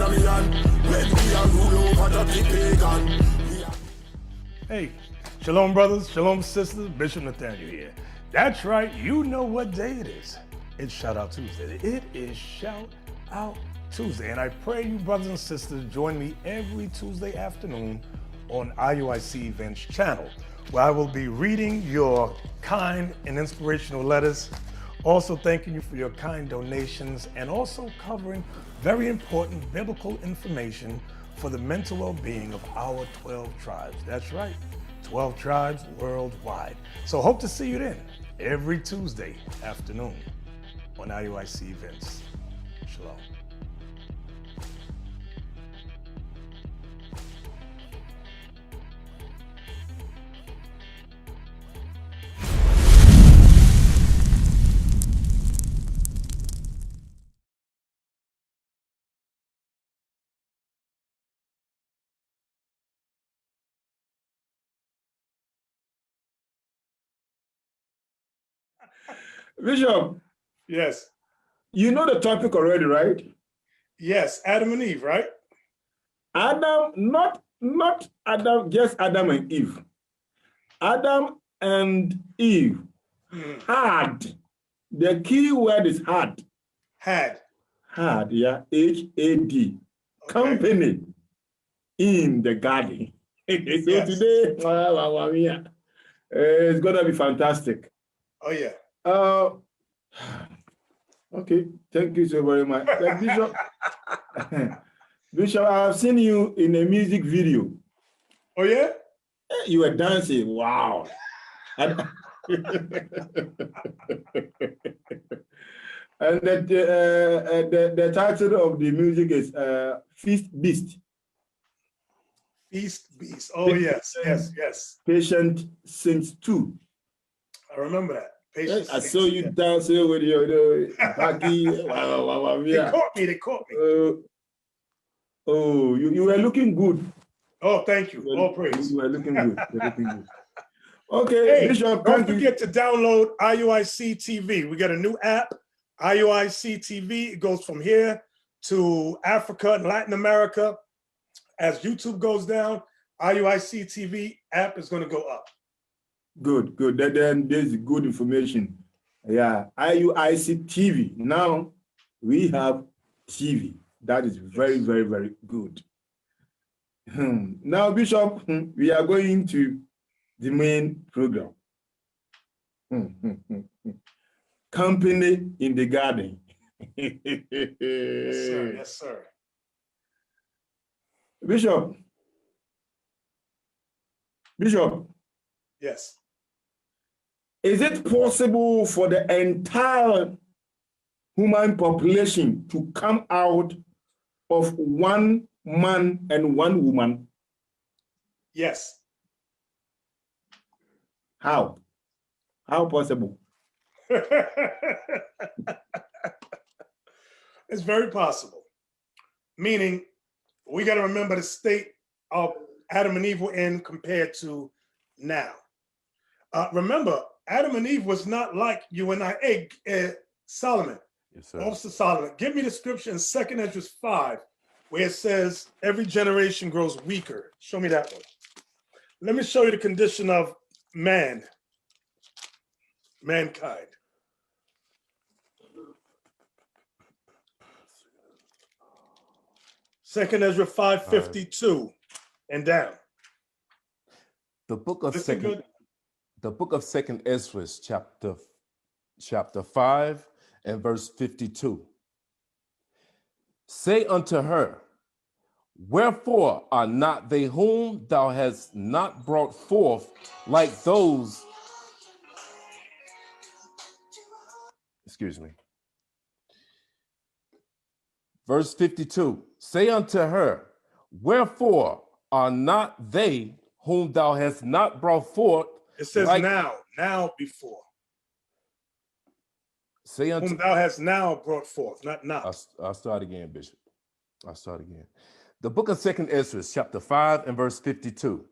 a me hand. When we are rule over the pagan. Hey, shalom brothers, shalom sisters, Bishop Nathanyel here. That's right, you know what day it is. It's Shout Out Tuesday. It is Shout Out Tuesday. And I pray you brothers and sisters join me every Tuesday afternoon on IUIC Events channel, where I will be reading your kind and inspirational letters, also thanking you for your kind donations, and also covering very important biblical information for the mental well-being of our 12 tribes. That's right, 12 tribes worldwide. So hope to see you then every Tuesday afternoon on IUIC Events. Shalom. Bishop, Yes. you know the topic already, right? Yes, Adam and Eve, right? Adam, not Adam, just Adam and Eve. Adam and Eve had. The key word is had. Had. Had, yeah, H-A-D. Okay. Company in the garden. So Yes. today, it's gonna be fantastic. Oh yeah. Okay, thank you so very much. Bishop, Bishop, I have seen you in a music video. Oh yeah? You were dancing. Wow. And the title of the music is Feast Beast. Feast Beast. Oh yes, yes. Patient Saints 2. I remember that. Patient I Saints, saw you dancing with your baggy. They caught me. Oh, you were looking good. Oh, thank you. All praise. You were looking good. You were looking good. Okay, Hey, Bishop, don't forget to download IUIC TV. We got a new app, IUIC TV. It goes from here to Africa and Latin America. As YouTube goes down, IUIC TV app is going to go up. Good. Then there's good information. Yeah, IUIC TV. Now we have TV. That is very, very, very good. Now, Bishop, we are going to the main program. Company in the garden. Yes, sir. Yes, sir. Bishop. Yes. Is it possible for the entire human population to come out of one man and one woman? Yes. How? How possible? It's very possible. Meaning, we got to remember the state of Adam and Eve were in compared to now. Remember, Adam and Eve was not like you and I. Hey, Solomon, Yes, sir. Officer Solomon, give me the scripture in 2 Ezra 5, where it says every generation grows weaker. Show me that one. Let me show you the condition of mankind. 2 Ezra 5:52 and down. The book of Listen second, good. the book of Second Ezra, chapter 5 and verse 52. Say unto her, wherefore are not they whom thou hast not brought forth like those? Excuse me. Verse 52. Say unto her, wherefore are not they whom thou hast not brought forth? It says like, now before. Say unto Whom thou hast now brought forth, not now. I'll start again, Bishop. I'll start again. The book of 2 Ezra, chapter 5 and verse 52.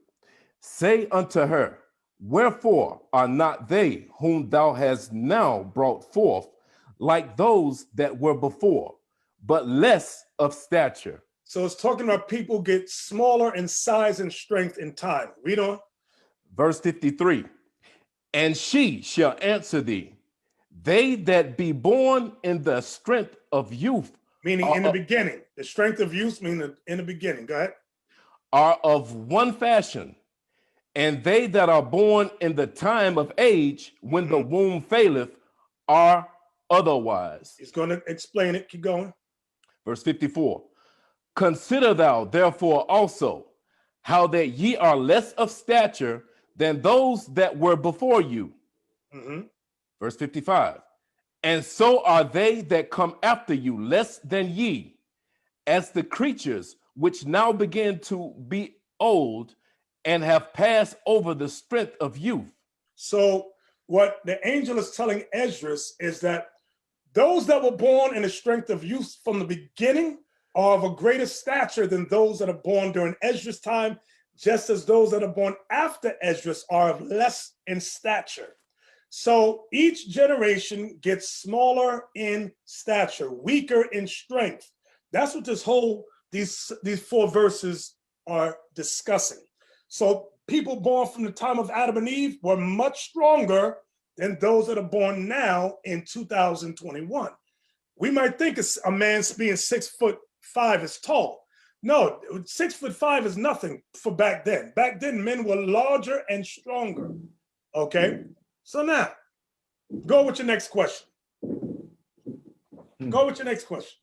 Say unto her, wherefore are not they whom thou hast now brought forth like those that were before, but less of stature? So it's talking about people get smaller in size and strength in time. Read on. Verse 53. And she shall answer thee, they that be born in the strength of youth, Meaning in the beginning. The strength of youth meaning in the beginning. Go ahead. are of one fashion, and they that are born in the time of age, when the womb faileth, are otherwise. He's going to explain it. Keep going. Verse 54. Consider thou therefore also how that ye are less of stature than those that were before you. Verse 55. And so are they that come after you less than ye, as the creatures which now begin to be old and have passed over the strength of youth. So what the angel is telling Esdras is that those that were born in the strength of youth from the beginning are of a greater stature than those that are born during Esdras' time, just as those that are born after Esdras are of less in stature. So each generation gets smaller in stature, weaker in strength. That's what these 4 verses are discussing. So people born from the time of Adam and Eve were much stronger than those that are born now in 2021. We might think a man being 6'5" is tall. No, 6'5" is nothing for back then. Back then, men were larger and stronger. Okay, so now go with your next question. Go with your next question.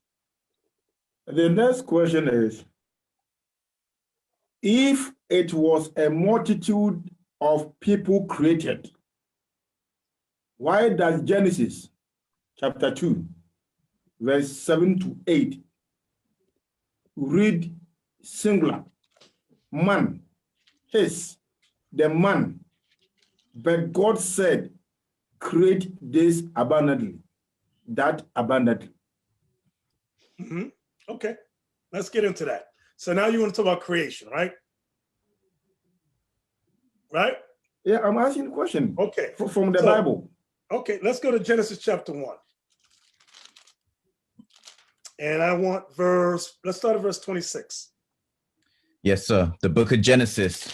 The next question is, if it was a multitude of people created, why does Genesis chapter 2, verse 7 to 8 read singular, man, the man, but God said, create this abundantly, that abundantly. Okay, let's get into that. So now you want to talk about creation, right? Right? Yeah, I'm asking a question. Okay. From the Bible. Okay, let's go to Genesis chapter 1. And I want let's start at verse 26. Yes, sir. The book of Genesis,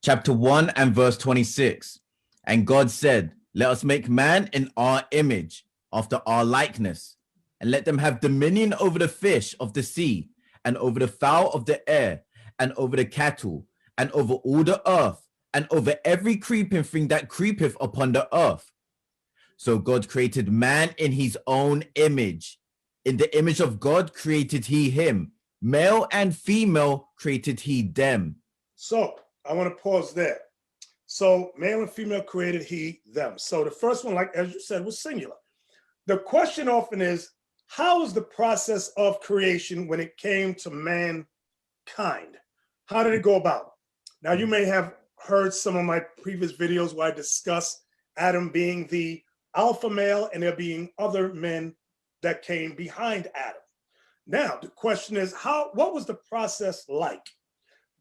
chapter 1 and verse 26. And God said, let us make man in our image, after our likeness, and let them have dominion over the fish of the sea, and over the fowl of the air, and over the cattle, and over all the earth, and over every creeping thing that creepeth upon the earth. So God created man in his own image. In the image of God created he him. Male and female created he them. So I want to pause there. So male and female created he them. So the first one, like as you said, was singular. The question often is, how is the process of creation when it came to mankind? How did it go about? Now, you may have heard some of my previous videos where I discuss Adam being the alpha male and there being other men that came behind Adam. Now, the question is, what was the process like?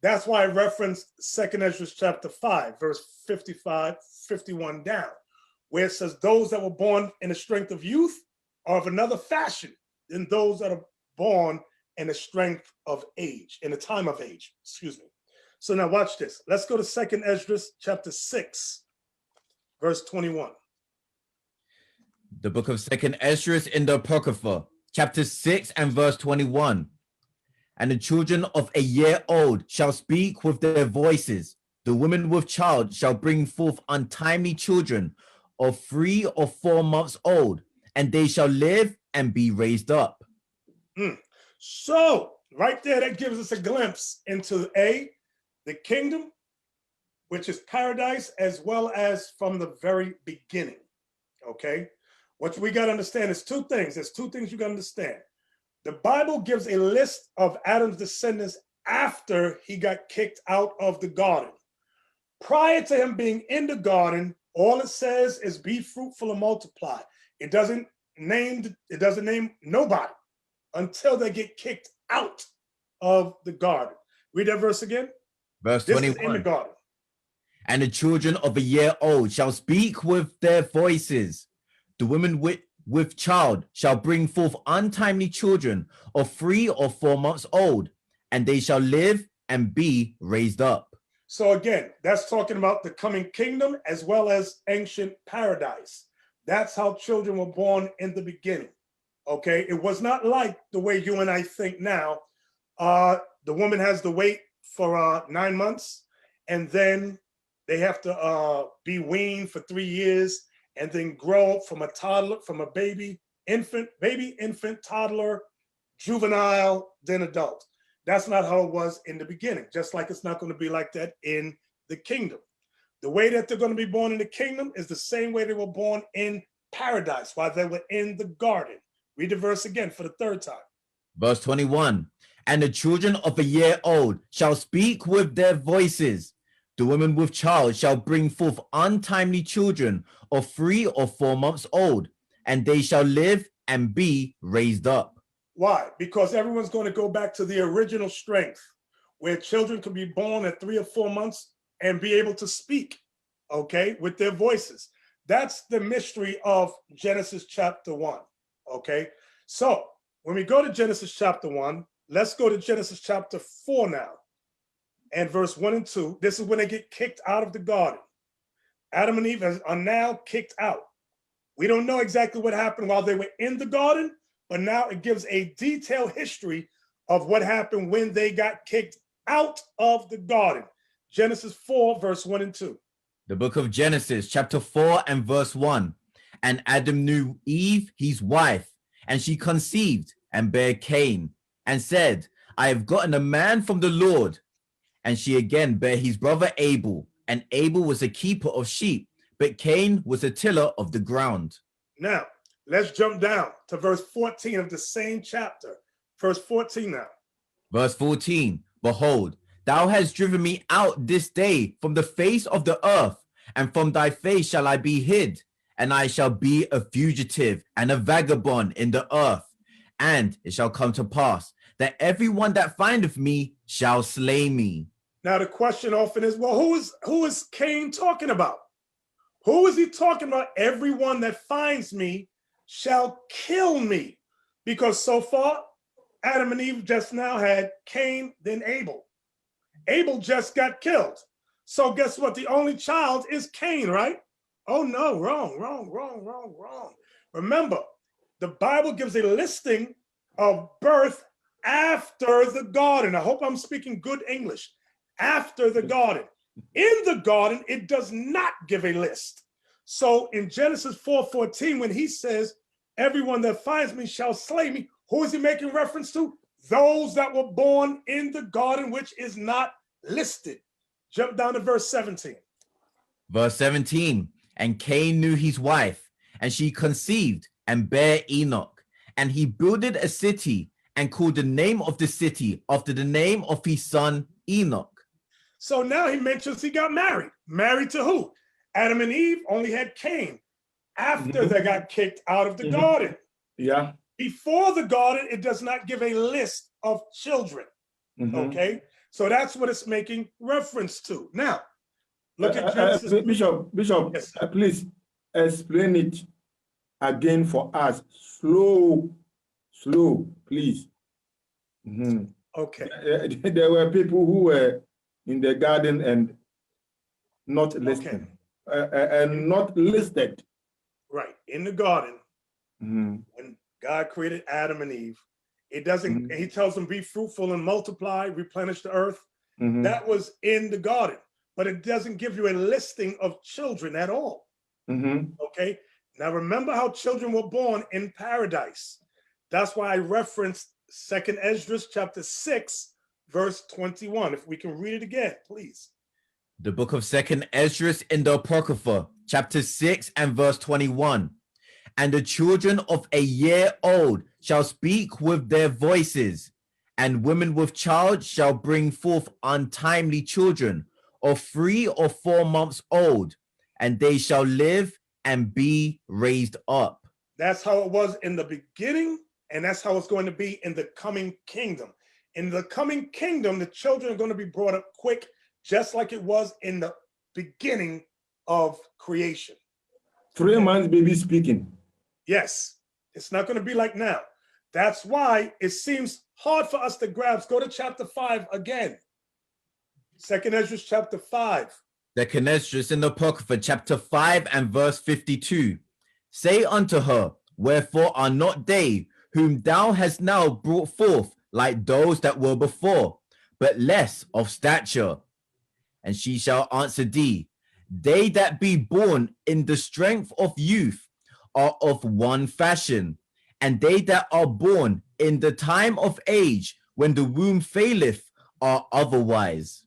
That's why I referenced 2nd Ezra chapter 5, verse 55, 51 down, where it says, those that were born in the strength of youth are of another fashion than those that are born in the strength of age, in the time of age, excuse me. So now watch this. Let's go to 2nd Ezra chapter 6, verse 21. The book of 2nd Ezra in the Apocrypha, chapter 6 and verse 21. And the children of a year old shall speak with their voices. The woman with child shall bring forth untimely children of 3 or 4 months old, and they shall live and be raised up. So right there, that gives us a glimpse into the kingdom, which is paradise, as well as from the very beginning. Okay, what we got to understand is 2 things. There's 2 things you got to understand. The Bible gives a list of Adam's descendants after he got kicked out of the garden. Prior to him being in the garden, all it says is be fruitful and multiply. It doesn't name nobody until they get kicked out of the garden. Read that verse again. Verse This 21. is in the garden. And the children of a year old shall speak with their voices. The women with child shall bring forth untimely children of 3 or 4 months old, and they shall live and be raised up. So again, that's talking about the coming kingdom as well as ancient paradise. That's how children were born in the beginning. Okay, it was not like the way you and I think now. The woman has to wait for 9 months, and then they have to be weaned for 3 years, and then grow up from a toddler, from a baby, infant, toddler, juvenile, then adult. That's not how it was in the beginning, just like it's not going to be like that in the kingdom. The way that they're going to be born in the kingdom is the same way they were born in paradise while they were in the garden. Read the verse again for the third time. Verse 21, and the children of a year old shall speak with their voices. The women with child shall bring forth untimely children of 3 or 4 months old, and they shall live and be raised up. Why? Because everyone's going to go back to the original strength where children can be born at 3 or 4 months and be able to speak, okay, with their voices. That's the mystery of Genesis chapter 1, okay? So when we go to Genesis chapter 1, let's go to Genesis chapter 4 now. And verse 1 and 2, this is when they get kicked out of the garden. Adam and Eve are now kicked out. We don't know exactly what happened while they were in the garden, but now it gives a detailed history of what happened when they got kicked out of the garden. Genesis 4, verse 1 and 2. The book of Genesis, chapter 4 and verse 1. And Adam knew Eve, his wife, and she conceived and bare Cain, and said, I have gotten a man from the Lord. And she again bare his brother Abel, and Abel was a keeper of sheep, but Cain was a tiller of the ground. Now, let's jump down to verse 14 of the same chapter. Verse 14 now. Verse 14, behold, thou hast driven me out this day from the face of the earth, and from thy face shall I be hid, and I shall be a fugitive and a vagabond in the earth. And it shall come to pass that everyone that findeth me shall slay me. Now the question often is, well, who is Cain talking about? Who is he talking about? Everyone that finds me shall kill me. Because so far, Adam and Eve just now had Cain, then Abel. Abel just got killed. So guess what? The only child is Cain, right? Oh no, wrong. Remember, the Bible gives a listing of birth after the garden. I hope I'm speaking good English. After the garden. In the garden, it does not give a list. So in Genesis 4:14, when he says, everyone that finds me shall slay me, who is he making reference to? Those that were born in the garden, which is not listed. Jump down to verse 17. Verse 17, and Cain knew his wife, and she conceived and bare Enoch. And he builded a city and called the name of the city after the name of his son Enoch. So now he mentions he got married. Married to who? Adam and Eve only had Cain after they got kicked out of the garden. Yeah. Before the garden, it does not give a list of children. Okay? So that's what it's making reference to. Now, look at Genesis. Bishop, Yes. Please explain it again for us. Slow, please. Okay. There were people who were in the garden and not listening, and not listed. Right. In the garden, when God created Adam and Eve, it doesn't, he tells them, be fruitful and multiply, replenish the earth. That was in the garden, but it doesn't give you a listing of children at all. Okay. Now remember how children were born in paradise. That's why I referenced 2nd Esdras chapter 6, verse 21. If we can read it again, please. The book of 2nd Esdras in the Apocrypha, chapter 6 and verse 21. And the children of a year old shall speak with their voices, and women with child shall bring forth untimely children of 3 or 4 months old, and they shall live and be raised up. That's how it was in the beginning, and that's how it's going to be in the coming kingdom. In the coming kingdom, the children are going to be brought up quick, just like it was in the beginning of creation. 3 months baby speaking. Yes, it's not going to be like now. That's why it seems hard for us to grasp. Go to chapter 5 again. Second Ezra chapter 5. Second Esdras in the Apocrypha, chapter 5 and verse 52. Say unto her, wherefore are not they whom thou hast now brought forth like those that were before, but less of stature? And she shall answer thee, they that be born in the strength of youth are of one fashion, and they that are born in the time of age when the womb faileth are otherwise.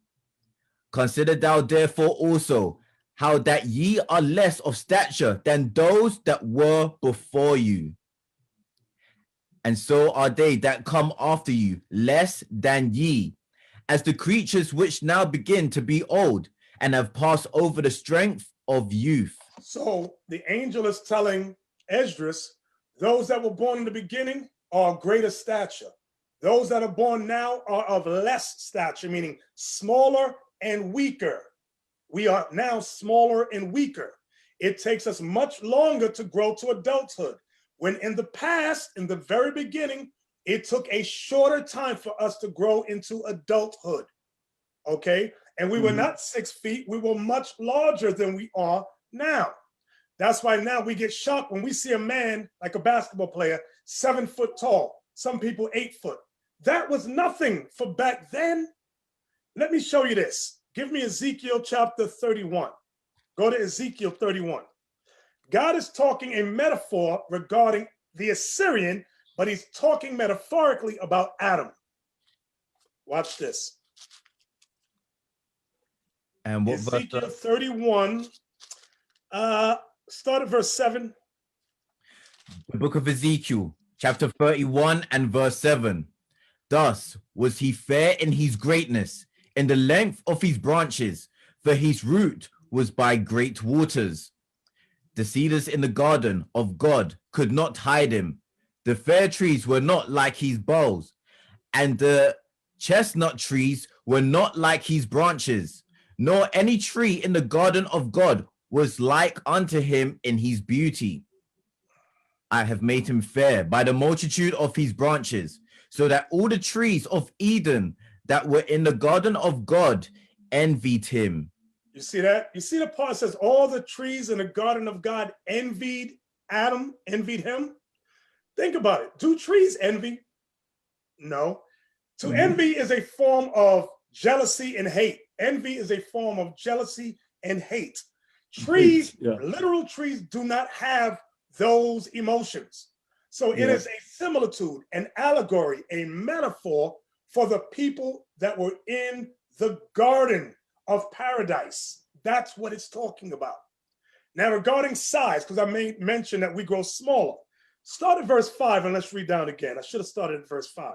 Consider thou therefore also how that ye are less of stature than those that were before you. And so are they that come after you less than ye, as the creatures which now begin to be old and have passed over the strength of youth. So the angel is telling Esdras, those that were born in the beginning are of greater stature. Those that are born now are of less stature, meaning smaller and weaker. We are now smaller and weaker. It takes us much longer to grow to adulthood. When in the past, in the very beginning, it took a shorter time for us to grow into adulthood. Okay? And we were not 6 feet, we were much larger than we are now. That's why now we get shocked when we see a man, like a basketball player, 7 foot tall, some people 8 foot. That was nothing for back then. Let me show you this. Give me Ezekiel chapter 31. Go to Ezekiel 31. God is talking a metaphor regarding the Assyrian, but he's talking metaphorically about Adam. Watch this. And what Ezekiel verse? 31, start at verse 7. The book of Ezekiel, chapter 31 and verse 7. Thus was he fair in his greatness, in the length of his branches, for his root was by great waters. The cedars in the garden of God could not hide him. The fair trees were not like his boughs, and the chestnut trees were not like his branches, nor any tree in the garden of God was like unto him in his beauty. I have made him fair by the multitude of his branches, so that all the trees of Eden that were in the garden of God envied him. You see that? You see the part that says all the trees in the garden of God envied Adam, envied him? Think about it. Do trees envy? No. To envy is a form of jealousy and hate. Envy is a form of jealousy and hate. Trees, literal trees, do not have those emotions. So it is a similitude, an allegory, a metaphor for the people that were in the garden of paradise. That's what it's talking about. Now, regarding size, because I made mention that we grow smaller, start at verse 5 and let's read down again. I should have started at verse 5.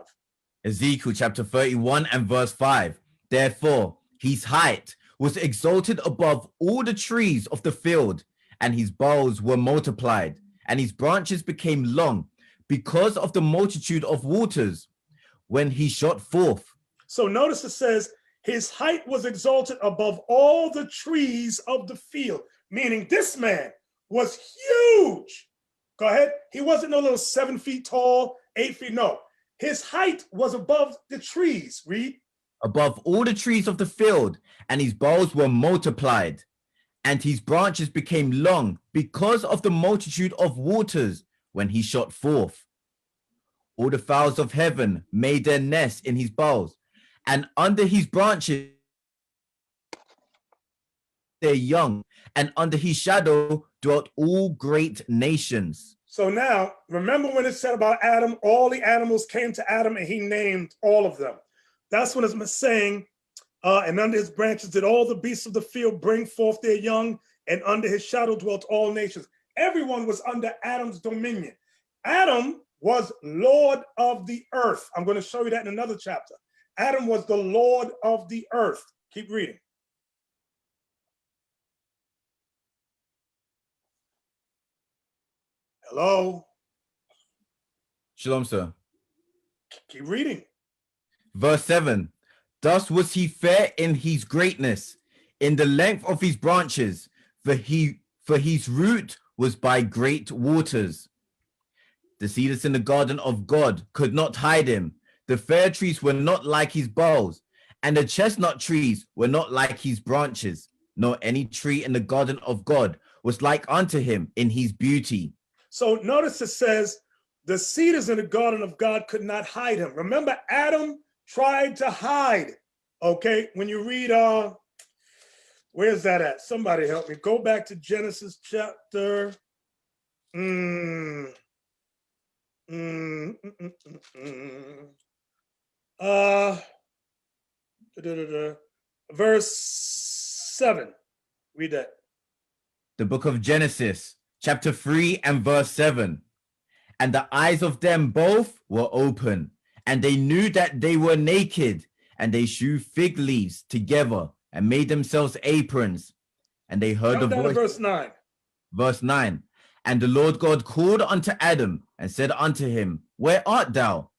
Ezekiel chapter 31 and verse 5. Therefore, his height was exalted above all the trees of the field, and his boughs were multiplied, and his branches became long because of the multitude of waters when he shot forth. So notice it says, his height was exalted above all the trees of the field, meaning this man was huge. Go ahead. He wasn't no little 7 feet tall, 8 feet. No, his height was above the trees. Read. Above all the trees of the field, and his boughs were multiplied, and his branches became long because of the multitude of waters when he shot forth. All the fowls of heaven made their nests in his boughs, and under his branches their young, and under his shadow dwelt all great nations. So now, remember when it said about Adam, all the animals came to Adam and he named all of them. That's when it's saying, and under his branches did all the beasts of the field bring forth their young, and under his shadow dwelt all nations. Everyone was under Adam's dominion. Adam was Lord of the earth. I'm going to show you that in another chapter. Adam was the Lord of the earth. Keep reading. Hello? Shalom, sir. Keep reading. Verse 7. Thus was he fair in his greatness, in the length of his branches, for his root was by great waters. The cedars in the garden of God could not hide him. The fir trees were not like his boughs, and the chestnut trees were not like his branches, nor any tree in the garden of God was like unto him in his beauty. So notice it says, the cedars in the garden of God could not hide him. Remember, Adam tried to hide. Okay, when you read, where's that at? Somebody help me. Go back to Genesis chapter. Verse 7. Read that. The book of Genesis, chapter 3 and verse 7. And the eyes of them both were open, and they knew that they were naked, and they shewed fig leaves together and made themselves aprons. And they heard the voice. Verse 9. Verse 9. And the Lord God called unto Adam and said unto him, Where art thou?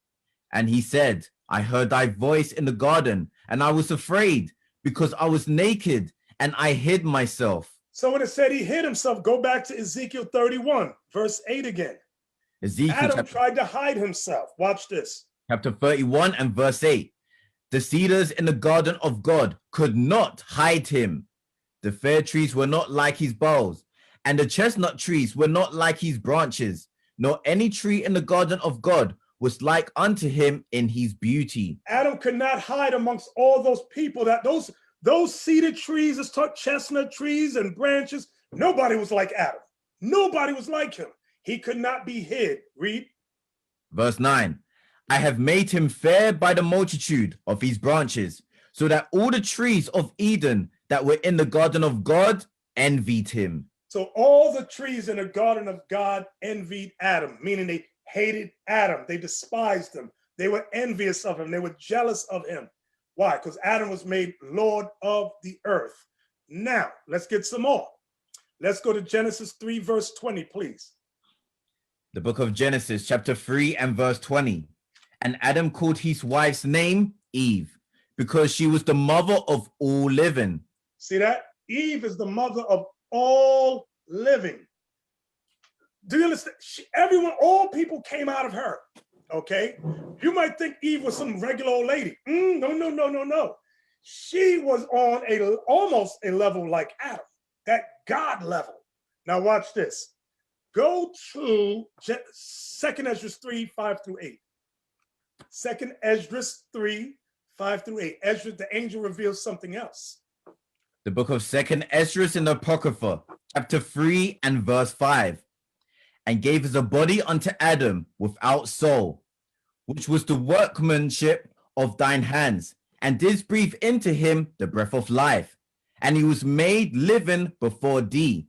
And he said, I heard thy voice in the garden, and I was afraid, because I was naked, and I hid myself. So when it said he hid himself, go back to Ezekiel 31, verse 8 again. Adam tried to hide himself. Watch this. Chapter 31 and verse 8. The cedars in the garden of God could not hide him. The fir trees were not like his boughs, and the chestnut trees were not like his branches, nor any tree in the garden of God was like unto him in his beauty. Adam could not hide amongst all those people, that those cedar trees, chestnut trees and branches. Nobody was like Adam. Nobody was like him. He could not be hid. Read. Verse 9. I have made him fair by the multitude of his branches, so that all the trees of Eden that were in the garden of God envied him. So all the trees in the garden of God envied Adam, meaning they hated Adam. They despised him. They were envious of him. They were jealous of him. Why? Because Adam was made Lord of the earth. Now, let's get some more. Let's go to Genesis 3, verse 20, please. The book of Genesis, chapter 3 and verse 20. And Adam called his wife's name Eve, because she was the mother of all living. See that? Eve is the mother of all living. Do you understand? All people came out of her. Okay? You might think Eve was some regular old lady. No. She was on almost a level like Adam, that God level. Now watch this. Go to 2 Esdras 3, 5 through 8. 2 Esdras 3, 5 through 8. Esdras, the angel, reveals something else. The book of 2 Esdras in the Apocrypha, chapter 3 and verse 5. And gave us a body unto Adam without soul, which was the workmanship of thine hands, and didst breathe into him the breath of life, and he was made living before thee.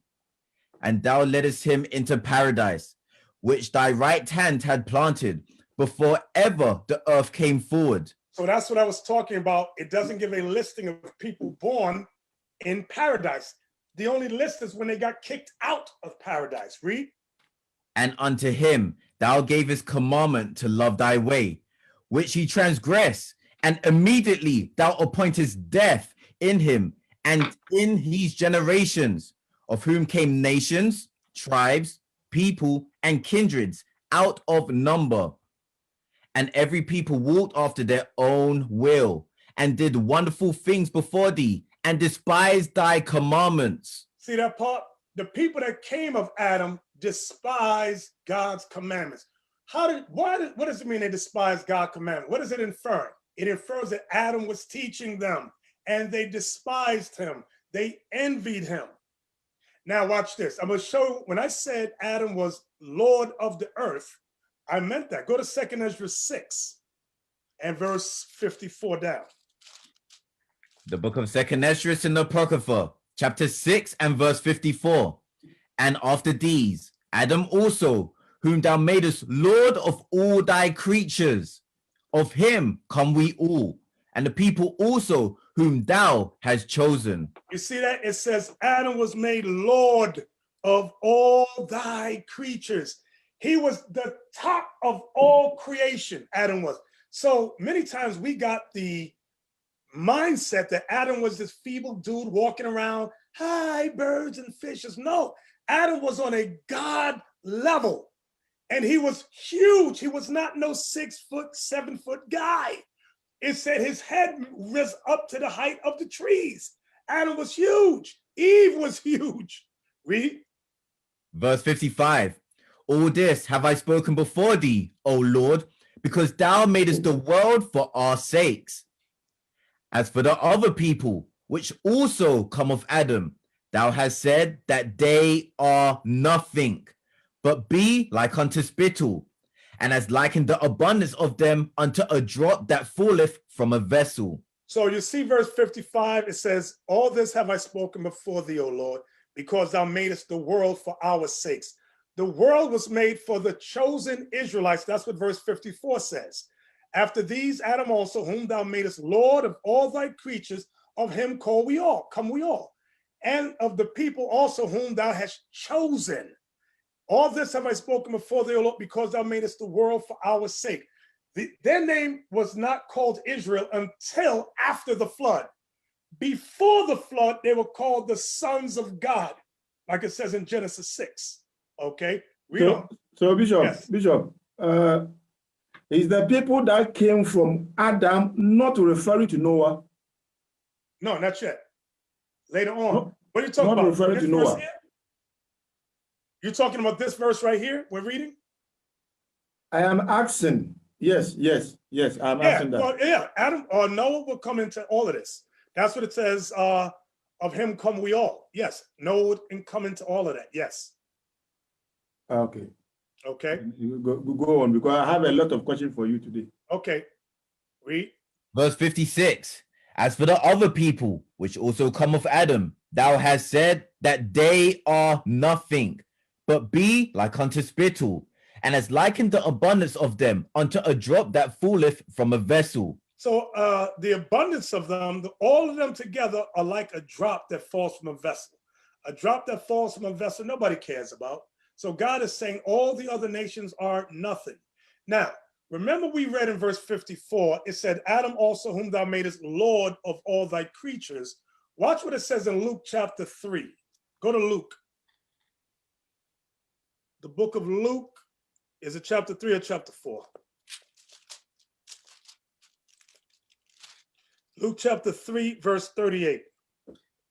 And thou leddest him into paradise, which thy right hand had planted before ever the earth came forward. So that's what I was talking about. It doesn't give a listing of people born in paradise. The only list is when they got kicked out of paradise. Read. And unto him thou gavest commandment to love thy way, which he transgressed, and immediately thou appointest death in him and in his generations, of whom came nations, tribes, people, and kindreds out of number. And every people walked after their own will, and did wonderful things before thee, and despised thy commandments. See that part? The people that came of Adam despised God's commandments. What does it mean they despise God's commandments? What does it infer? It infers that Adam was teaching them, and they despised him. They envied him. Now watch this. I'm going to show, when I said Adam was Lord of the earth, I meant that. Go to 2 Esdras 6 and verse 54 down. The book of 2 Esdras in the Apocrypha, chapter 6 and verse 54. And after these, Adam also, whom thou madest Lord of all thy creatures, of him come we all, and the people also whom thou hast chosen. You see that? It says Adam was made Lord of all thy creatures. He was the top of all creation, Adam was. So many times we got the mindset that Adam was this feeble dude walking around, hi, birds and fishes. No, Adam was on a God level. And he was huge. He was not no 6 foot, 7 foot guy. It said his head was up to the height of the trees. Adam was huge. Eve was huge. Read. Verse 55. All this have I spoken before thee, O Lord, because thou madest the world for our sakes. As for the other people, which also come of Adam, thou hast said that they are nothing, but be like unto spittle, and has likened the abundance of them unto a drop that falleth from a vessel. So you see verse 55, it says, all this have I spoken before thee, O Lord, because thou madest the world for our sakes. The world was made for the chosen Israelites. That's what verse 54 says. After these, Adam also, whom thou madest Lord of all thy creatures, of him come we all. And of the people also whom thou hast chosen. All this have I spoken before thee, O Lord, because thou madest the world for our sake. Their name was not called Israel until after the flood. Before the flood, they were called the sons of God, like it says in Genesis 6. Okay, read on. So Bishop, Yes. Bishop, is the people that came from Adam not referring to Noah? No, not yet. Later on. No, What are you talking not about? referring This to verse Noah. here? You're talking about this verse right here we're reading? I am asking. Yes, I'm asking that. Well, yeah, Adam or Noah will come into all of this. That's what it says, of him come we all. Yes, Noah would come into all of that, yes. Okay. Okay, You go on, because I have a lot of questions for you today. okay, read. Verse 56. As for the other people, which also come of Adam, thou hast said that they are nothing, but be like unto spittle, and has likened the abundance of them unto a drop that falleth from a vessel. So the abundance of them, all of them together are like a drop that falls from a vessel. A drop that falls from a vessel, nobody cares about. So God is saying all the other nations are nothing. Now, remember we read in verse 54, it said, Adam also whom thou madest Lord of all thy creatures. Watch what it says in Luke chapter 3. Go to Luke. The book of Luke, is it chapter 3 or chapter 4? Luke chapter 3, verse 38.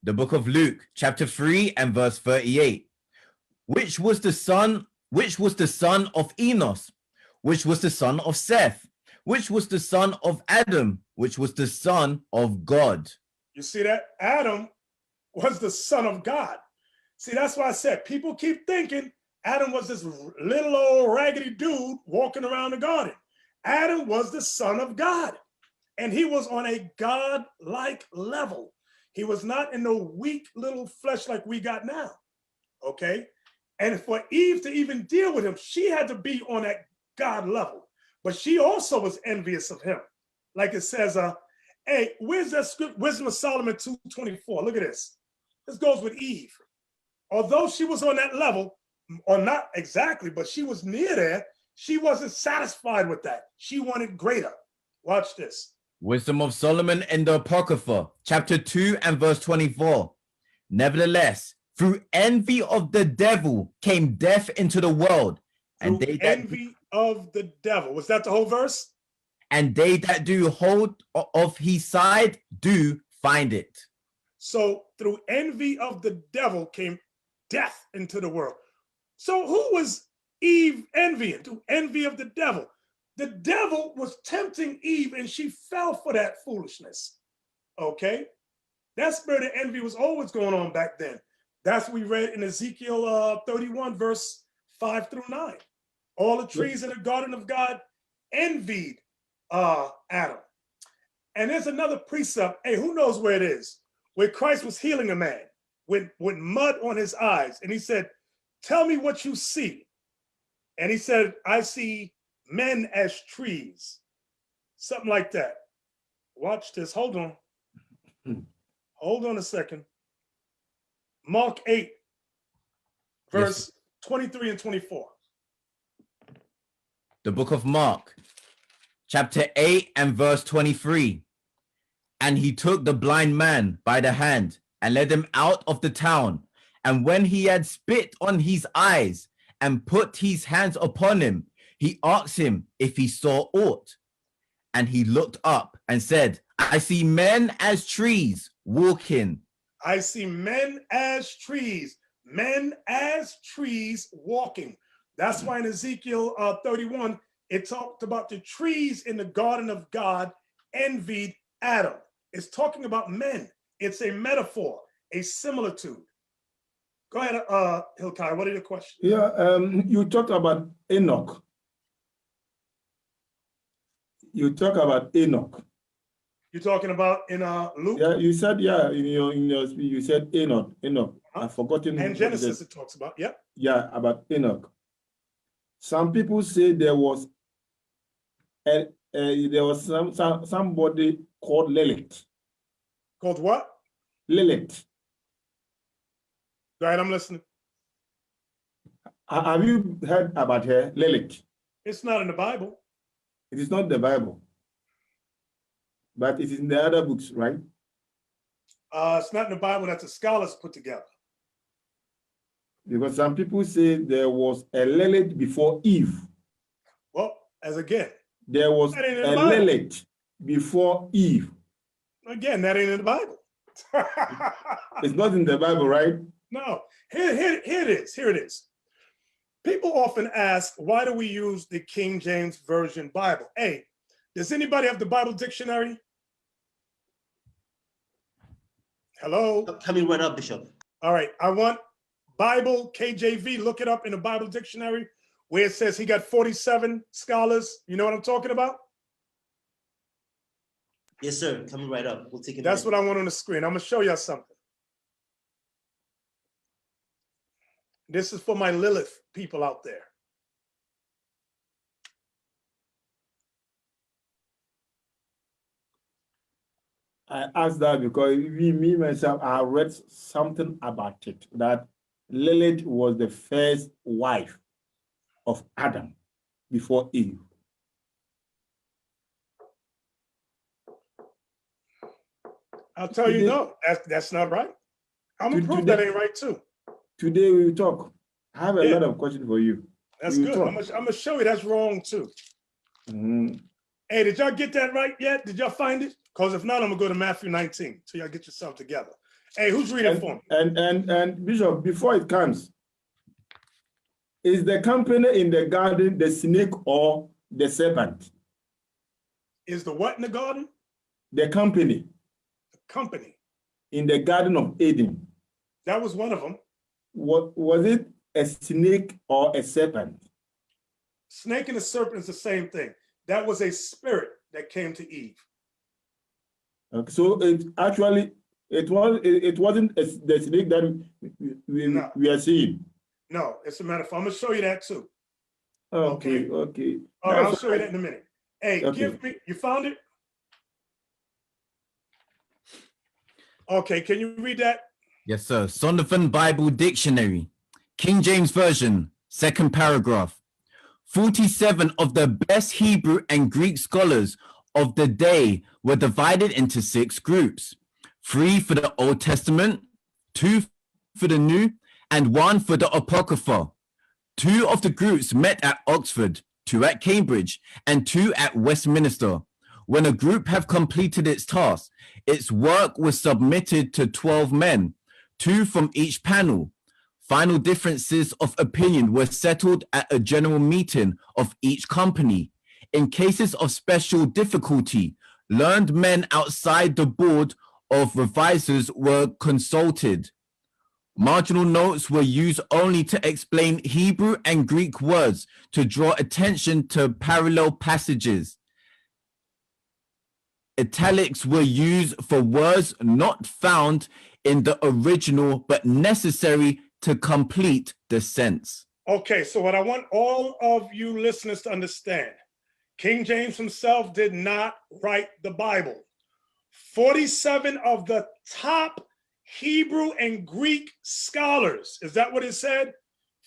The book of Luke, chapter 3 and verse 38. Which was the son of Enos, which was the son of Seth, which was the son of Adam, which was the son of God. You see that? Adam was the son of God. See, that's why I said people keep thinking Adam was this little old raggedy dude walking around the garden. Adam was the son of God, and he was on a God-like level. He was not in no weak little flesh like we got now, okay? And for Eve to even deal with him, she had to be on that God level, but she also was envious of him. Like it says, hey, where's that script? Wisdom of Solomon 2:24. Look at this. This goes with Eve. Although she was on that level, or not exactly, but she was near there, she wasn't satisfied with that. She wanted greater. Watch this. Wisdom of Solomon in the Apocrypha, chapter 2 and verse 24. Nevertheless, through envy of the devil came death into the world. And Through envy of the devil. Was that the whole verse? And they that do hold of his side do find it. So through envy of the devil came death into the world. So who was Eve envying? Through envy of the devil. The devil was tempting Eve and she fell for that foolishness. Okay? That spirit of envy was always going on back then. That's what we read in Ezekiel 31, verse 5 through 9. All the trees in the garden of God envied Adam. And there's another precept, hey, who knows where it is, where Christ was healing a man with mud on his eyes. And he said, tell me what you see. And he said, I see men as trees. Something like that. Watch this. Hold on. Hold on a second. Mark 8, verse 23 and 24. The book of Mark, chapter 8 and verse 23. And he took the blind man by the hand and led him out of the town. And when he had spit on his eyes and put his hands upon him. He asked him if he saw aught. And he looked up and said, I see men as trees walking. I see men as trees walking. That's why in Ezekiel 31, it talked about the trees in the garden of God envied Adam. It's talking about men. It's a metaphor, a similitude. Go ahead, Hilkiah, what are your questions? Yeah, you talked about Enoch. You talk about Enoch. You're talking about in Luke? Yeah, you said, yeah, in your speech, you said Enoch. I've forgotten. And Genesis it talks about, yeah. Yeah, about Enoch. Some people say there was somebody called Lilith. Called what? Lilith. Go ahead, I'm listening. Have you heard about her, Lilith? It's not in the Bible. It is not the Bible, but it is in the other books, right? It's not in the Bible that the scholars put together. Because some people say there was a Lilith before Eve. Well, as again, there was a Lilith before Eve. Again, that ain't in the Bible. It's not in the Bible, right? No. Here it is. Here it is. People often ask, why do we use the King James Version Bible? Hey, does anybody have the Bible dictionary? Hello? Coming right up, Bishop. All right, I want Bible, KJV, look it up in the Bible dictionary where it says he got 47 scholars. You know what I'm talking about? Yes, sir. Coming right up. We'll take it. That's what I want on the screen. I'm gonna show y'all something. This is for my Lilith people out there. I asked that because me myself, I read something about it, that Lilith was the first wife of Adam before Eve. I'll tell you, no, that's not right. I'm gonna prove that ain't right too. Today we will talk. I have a lot of questions for you. That's good. I'm gonna show you that's wrong too. Mm-hmm. Hey, did y'all get that right yet? Did y'all find it? Because if not, I'm gonna go to Matthew 19 so y'all get yourself together. Hey, who's reading for me? And Bishop, before it comes, is the company in the garden the snake or the serpent? Is the what in the garden? The company. The company. In the Garden of Eden. That was one of them. What was it? A snake or a serpent? Snake and a serpent is the same thing. That was a spirit that came to Eve. Okay, so it actually it wasn't the snake that we are seeing. No, it's a metaphor. I'm gonna show you that too. Okay. All right, I'll show you that in a minute. Hey, give me. You found it? Okay, can you read that? Yes, sir. Zondervan Bible Dictionary, King James Version, second paragraph. 47 of the best Hebrew and Greek scholars of the day were divided into 6 groups, 3 for the Old Testament, 2 for the New, and 1 for the Apocrypha. 2 of the groups met at Oxford, 2 at Cambridge, and 2 at Westminster. When a group have completed its task, its work was submitted to 12 men, 2 from each panel. Final differences of opinion were settled at a general meeting of each company. In cases of special difficulty, learned men outside the board of revisers were consulted. Marginal notes were used only to explain Hebrew and Greek words to draw attention to parallel passages. Italics were used for words not found in the original but necessary to complete the sense. Okay, so what I want all of you listeners to understand, King James himself did not write the Bible. 47 of the top Hebrew and Greek scholars, is that what it said?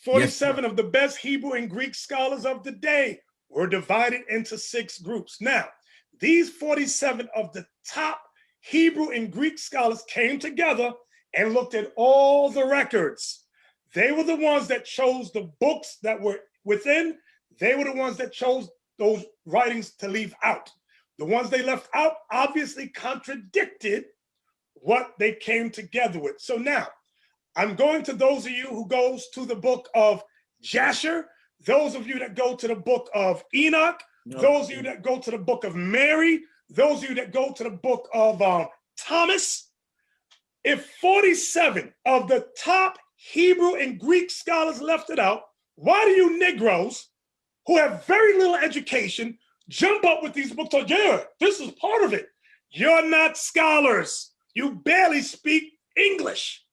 47 of the best Hebrew and Greek scholars of the day were divided into 6 groups. Now, these 47 of the top Hebrew and Greek scholars came together and looked at all the records. They were the ones that chose the books that were within. They were the ones that chose those writings to leave out. The ones they left out obviously contradicted what they came together with. So now, I'm going to those of you who goes to the book of Jasher, those of you that go to the book of Enoch, those of you that go to the book of Mary, those of you that go to the book of Thomas. If 47 of the top Hebrew and Greek scholars left it out, why do you Negroes who have very little education jump up with these books? Like, yeah, this is part of it. You're not scholars. You barely speak English,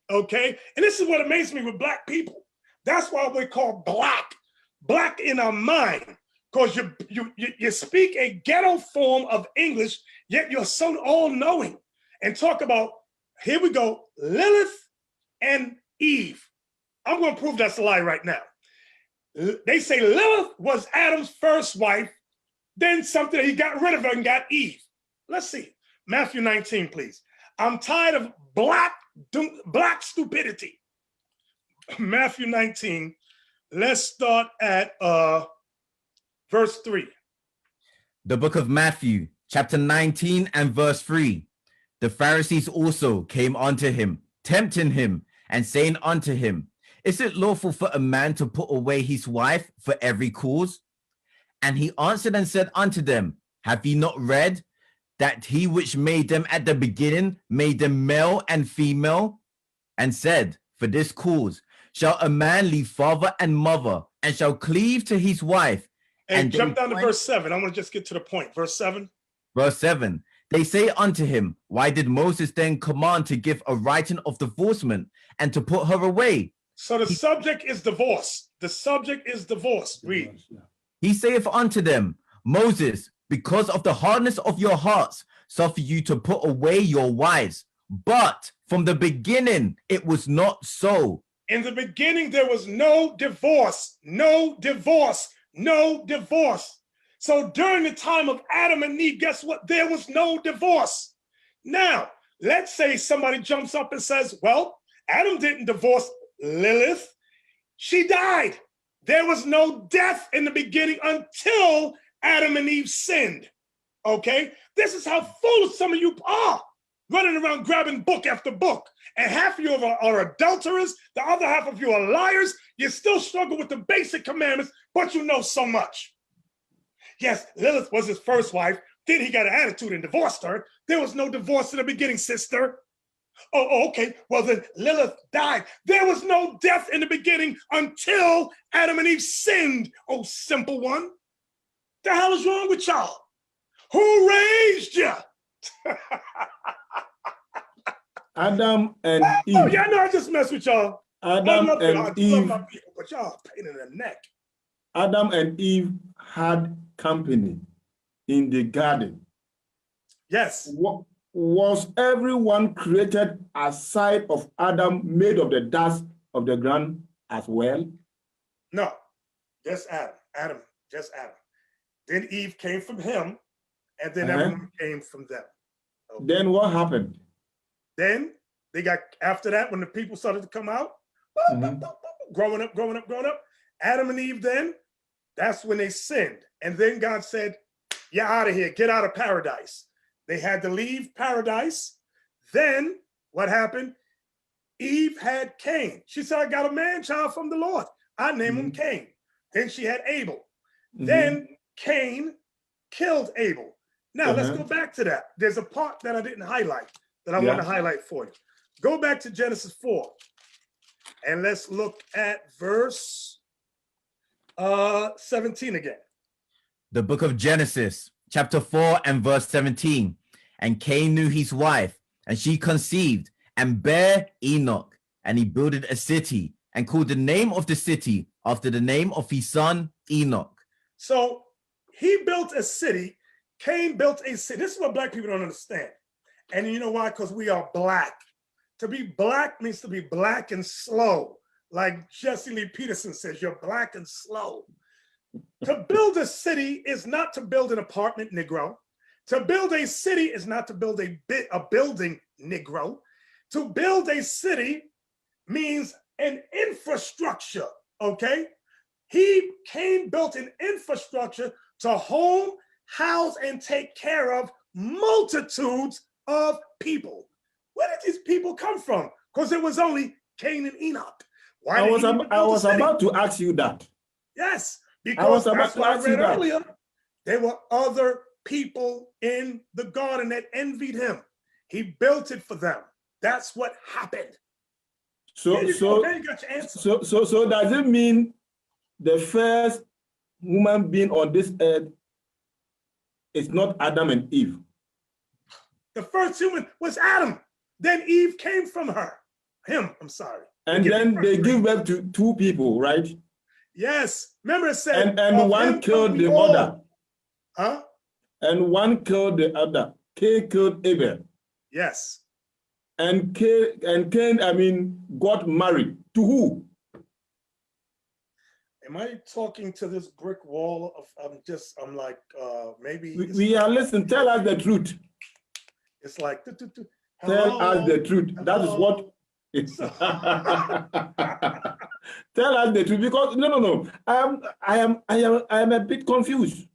okay? And this is what amazes me with Black people. That's why we're called Black in our mind, because you speak a ghetto form of English, yet you're so all-knowing. And talk about, here we go, Lilith and Eve. I'm going to prove that's a lie right now. They say Lilith was Adam's first wife, then something he got rid of her and got Eve. Let's see. Matthew 19, please. I'm tired of black stupidity. Matthew 19, let's start at verse 3. The book of Matthew, chapter 19 and verse 3. The Pharisees also came unto him, tempting him, and saying unto him, Is it lawful for a man to put away his wife for every cause? And he answered and said unto them, Have ye not read that he which made them at the beginning made them male and female? And said, For this cause shall a man leave father and mother, and shall cleave to his wife. And jump down to verse 7. I want to just get to the point. Verse 7. Verse 7. They say unto him, Why did Moses then command to give a writing of divorcement and to put her away? So the subject is divorce. The subject is divorce. Read. He saith unto them, Moses, because of the hardness of your hearts, suffer you to put away your wives. But from the beginning, it was not so. In the beginning, there was no divorce, no divorce, no divorce. So during the time of Adam and Eve, guess what? There was no divorce. Now, let's say somebody jumps up and says, well, Adam didn't divorce Lilith. She died. There was no death in the beginning until Adam and Eve sinned. Okay? This is how foolish some of you are, running around grabbing book after book. And half of you are adulterers. The other half of you are liars. You still struggle with the basic commandments, but you know so much. Yes, Lilith was his first wife. Then he got an attitude and divorced her. There was no divorce in the beginning, sister. Oh, okay. Well, then Lilith died. There was no death in the beginning until Adam and Eve sinned. Oh, simple one. The hell is wrong with y'all? Who raised you? Adam and Eve. Oh, yeah, I know I just mess with y'all. Adam and Eve. My people, but y'all pain in the neck. Adam and Eve had company in the garden. Yes. Was everyone created aside of Adam made of the dust of the ground as well? No, just Adam. Just Adam. Then Eve came from him, and then everyone came from them. Okay. Then what happened? Then they got, after that, when the people started to come out, growing up, Adam and Eve then, that's when they sinned. And then God said, you're out of here, get out of paradise. They had to leave paradise. Then what happened? Eve had Cain. She said, I got a man-child from the Lord. I named him Cain. Then she had Abel. Then Cain killed Abel. Now let's go back to that. There's a part that I didn't highlight that I want to highlight for you. Go back to Genesis 4 and let's look at verse 17 again. The book of Genesis, chapter 4 and verse 17. And Cain knew his wife, and she conceived and bare Enoch, and he builded a city and called the name of the city after the name of his son Enoch. So he built a city. Cain built a city. This is what black people don't understand. And you know why? Because we are black. To be black means to be black and slow. Like Jesse Lee Peterson says, you're black and slow. To build a city is not to build an apartment, Negro. To build a city is not to build a building, Negro. To build a city means an infrastructure, okay? He built an infrastructure to home, house, and take care of multitudes of people. Where did these people come from? Because it was only Cain and Enoch. Why I did was, he ab- even I build a was city? about to ask you that. Yes, was because about that's to what I ask you read that. earlier. There were other people in the garden that envied him. He built it for them. That's what happened. So, There you go. Now you got your answer. so does it mean the first human being on this earth is not Adam and Eve? The first human was Adam. Then Eve came from I'm sorry. And then they give birth to two people, right? Yes. Remember it said, And of one him killed come we the all. other. Huh? And one killed the other. Cain killed Abel. Yes. And Cain, got married. To who? Am I talking to this brick wall of, I'm like, maybe. We are listening. Tell us the truth. It's like, Tell us the truth. That is what. Tell us the truth, because no. I am a bit confused.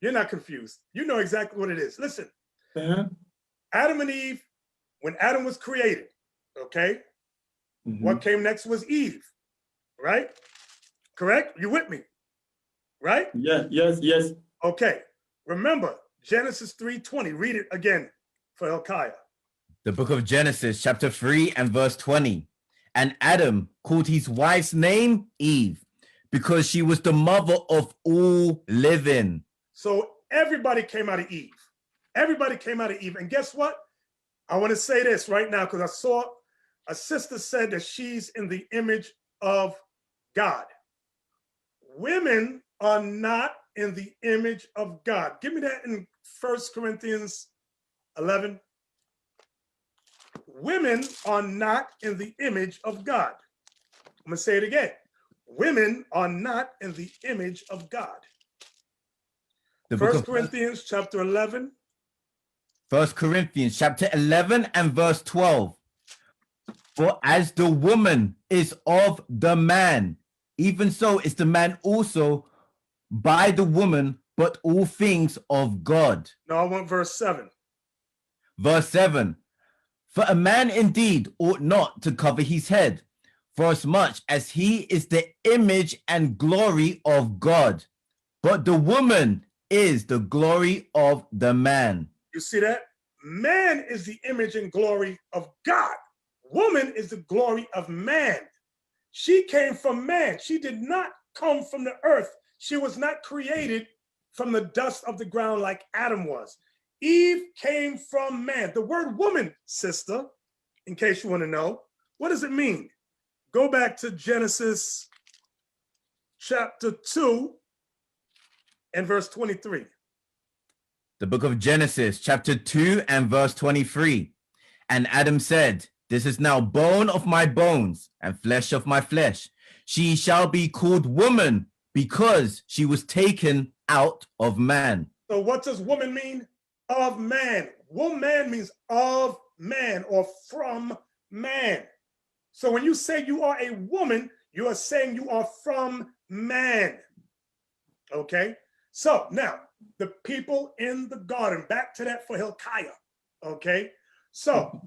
You're not confused. You know exactly what it is. Listen, Uh-huh. Adam and Eve, when Adam was created, okay, what came next was Eve, right? Correct? You with me? Right? Yes. Okay. Remember, Genesis 3:20. Read it again for Hilkiah. The book of Genesis, chapter 3 and verse 20. And Adam called his wife's name Eve, because she was the mother of all living. So everybody came out of Eve. Everybody came out of Eve. And guess what? I want to say this right now, because I saw a sister said that she's in the image of God. Women are not in the image of God. Give me that in 1 Corinthians 11. Women are not in the image of God. I'm going to say it again. Women are not in the image of God. 1 Corinthians chapter 11. 1 Corinthians chapter 11 and verse 12. For as the woman is of the man, even so is the man also by the woman, but all things of God. No, I want verse 7. Verse 7. For a man indeed ought not to cover his head, forasmuch as he is the image and glory of God, but the woman is the glory of the man. You see that? Man is the image and glory of God. Woman is the glory of man. She came from man. She did not come from the earth. She was not created from the dust of the ground like Adam was. Eve came from man. The word woman, sister, in case you want to know, what does it mean? Go back to Genesis chapter 2 and verse 23. The book of Genesis, chapter 2 and verse 23. And Adam said, this is now bone of my bones and flesh of my flesh. She shall be called woman because she was taken out of man. So what does woman mean? Of man. Woman means of man or from man. So when you say you are a woman, you are saying you are from man. Okay? So now, the people in the garden, back to that for Hilkiah. Okay? So,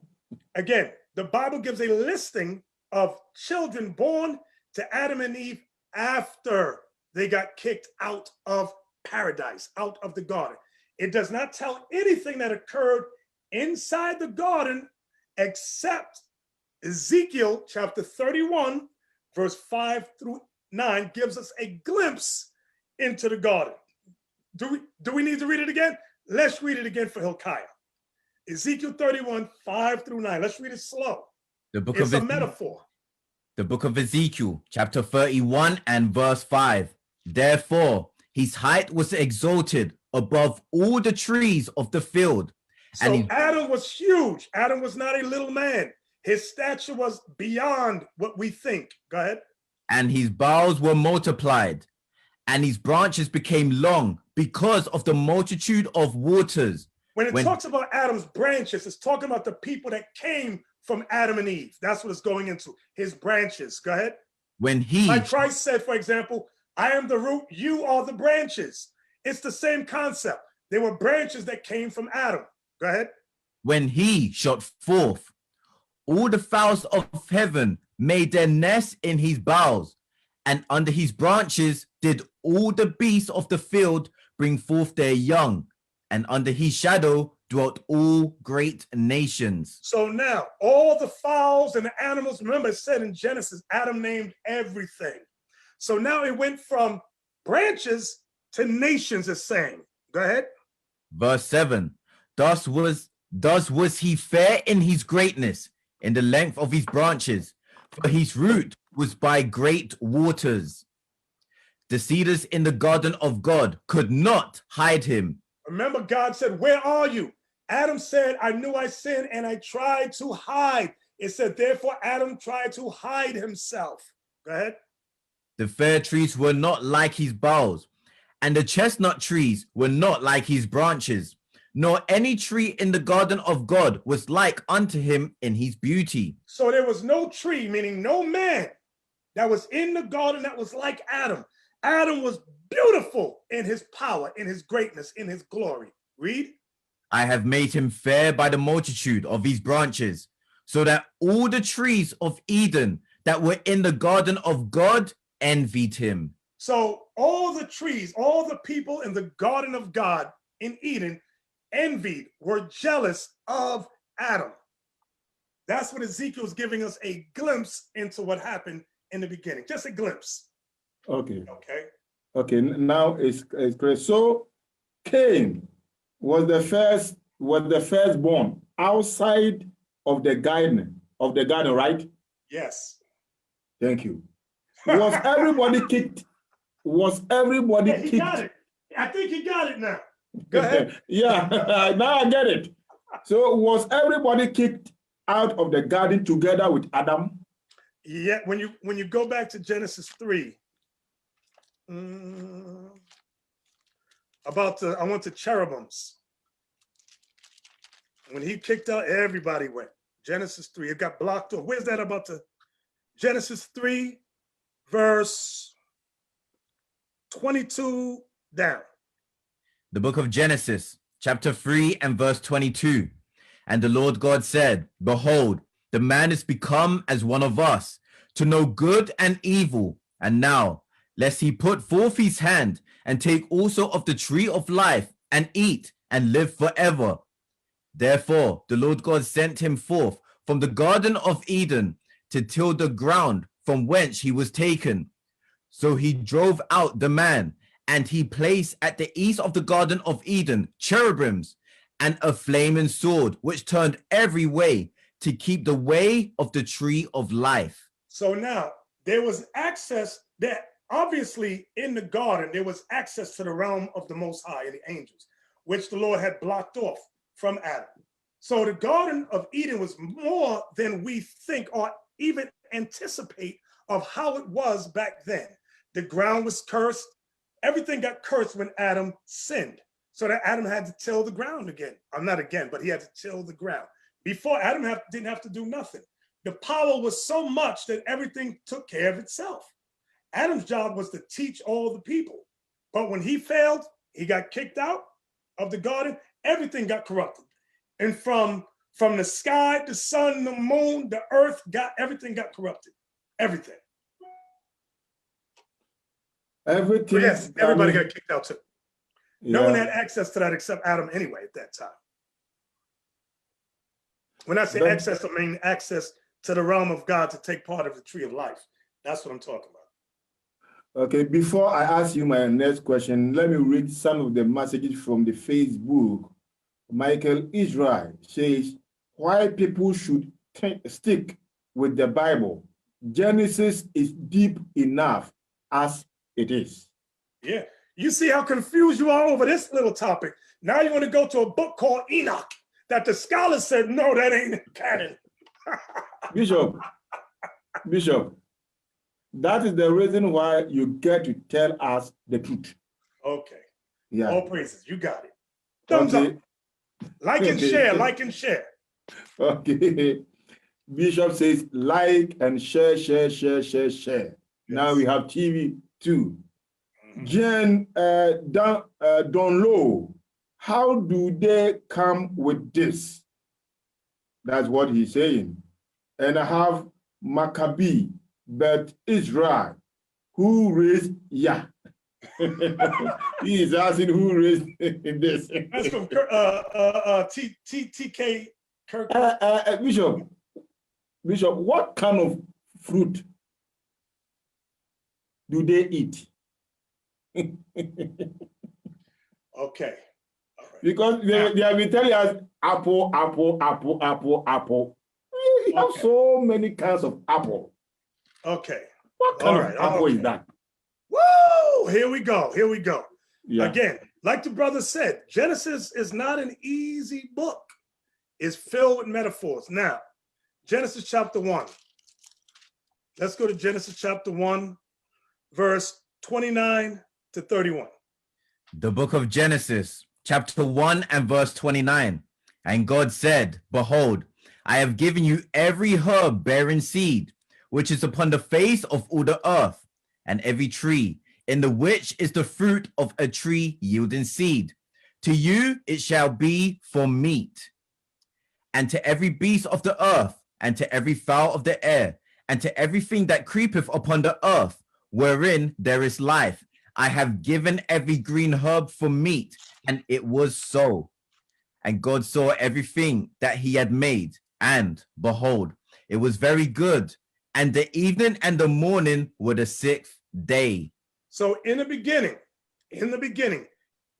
again, the Bible gives a listing of children born to Adam and Eve after they got kicked out of paradise, out of the garden. It does not tell anything that occurred inside the garden except Ezekiel chapter 31, verse 5 through 9 gives us a glimpse into the garden. Do we need to read it again? Let's read it again for Hilkiah. Ezekiel 31, 5 through 9. Let's read it slow. It's a metaphor. The book of Ezekiel, chapter 31 and verse 5. Therefore, his height was exalted above all the trees of the field. So Adam was huge. Adam was not a little man. His stature was beyond what we think. Go ahead. And his boughs were multiplied, and his branches became long because of the multitude of waters. When it talks about Adam's branches, it's talking about the people that came from Adam and Eve. That's what it's going into. His branches. Go ahead. When he, Like Christ said, for example, I am the root, you are the branches. It's the same concept. They were branches that came from Adam. Go ahead. when he shot forth, all the fowls of heaven made their nests in his boughs, and under his branches did all the beasts of the field bring forth their young, and under his shadow dwelt all great nations. So now all the fowls and the animals, remember it said in Genesis, Adam named everything. So now it went from branches to nations, it's saying. Go ahead. Verse 7, thus was he fair in his greatness, in the length of his branches, for his root was by great waters. The cedars in the garden of God could not hide him. Remember, God said, where are you? Adam said, I knew I sinned and I tried to hide. It said, therefore, Adam tried to hide himself. Go ahead. The fir trees were not like his boughs, and the chestnut trees were not like his branches, nor any tree in the garden of God was like unto him in his beauty. So there was no tree, meaning no man that was in the garden that was like Adam. Adam was beautiful in his power, in his greatness, in his glory. Read. I have made him fair by the multitude of his branches, so that all the trees of Eden that were in the garden of God envied him. So all the trees, all the people in the garden of God in Eden envied, were jealous of Adam. That's what Ezekiel's giving us a glimpse into what happened in the beginning. Just a glimpse. Okay. Okay. Okay. Now it's clear. So Cain was the firstborn outside of the garden, right? Yes. Thank you. Was everybody kicked? Was everybody Yeah, he kicked? got it. I think he got it now. Go ahead. Yeah, now I get it. So was everybody kicked out of the garden together with Adam? Yeah, when you go back to Genesis 3, I went to cherubims. When he kicked out, everybody went. Genesis 3, it got blocked off. Where's that about to? Genesis 3, verse 22 down. The book of Genesis, chapter 3 and verse 22. And the Lord God said, behold, the man is become as one of us, to know good and evil. And now, lest he put forth his hand and take also of the tree of life and eat and live forever. Therefore, the Lord God sent him forth from the garden of Eden to till the ground from whence he was taken. So he drove out the man, and he placed at the east of the garden of Eden cherubims and a flaming sword, which turned every way to keep the way of the tree of life. So now there was access that obviously in the garden, there was access to the realm of the Most High and the angels, which the Lord had blocked off from Adam. So the Garden of Eden was more than we think or even anticipate of how it was back then. The ground was cursed. Everything got cursed when Adam sinned. So that Adam had to till the ground again. Not again, but he had to till the ground. Before, Adam didn't have to do nothing. The power was so much that everything took care of itself. Adam's job was to teach all the people. But when he failed, he got kicked out of the garden. Everything got corrupted. And from the sky, the sun, the moon, the earth, everything got corrupted. Everything. Everything. Yes, everybody got kicked out too. Yeah. No one had access to that except Adam anyway at that time. When I say access, I mean access to the realm of God to take part of the tree of life. That's what I'm talking about. Okay, before I ask you my next question, let me read some of the messages from the Facebook. Michael Israel says, why people should stick with the Bible. Genesis is deep enough as it is. Yeah. You see how confused you are over this little topic. Now you want to go to a book called Enoch that the scholars said, no, that ain't canon. Bishop, that is the reason why you get to tell us the truth. Okay. Yeah. All praises. You got it. Thumbs up. Like and share, like and share. Okay. Bishop says like and share. Now we have TV too. Jen Don Low, how do they come with this? That's what he's saying. And I have Maccabee, but Israel, who raised he is asking who raised this. That's from TK Kirk. Bishop, what kind of fruit do they eat? Okay. All right. Because they have been telling us apple. We have so many kinds of apple. Okay. What kind of apple is that? Woo! Here we go. Yeah. Again, like the brother said, Genesis is not an easy book. It's filled with metaphors. Now, Genesis chapter 1. Let's go to Genesis chapter 1, verse 29 to 31. The book of Genesis, chapter 1 and verse 29. And God said, behold, I have given you every herb bearing seed, which is upon the face of all the earth, and every tree, in the which is the fruit of a tree yielding seed. To you it shall be for meat. And to every beast of the earth, and to every fowl of the air, and to everything that creepeth upon the earth, wherein there is life, I have given every green herb for meat. And it was so. And God saw everything that he had made, and behold, it was very good. And the evening and the morning were the sixth day. So in the beginning,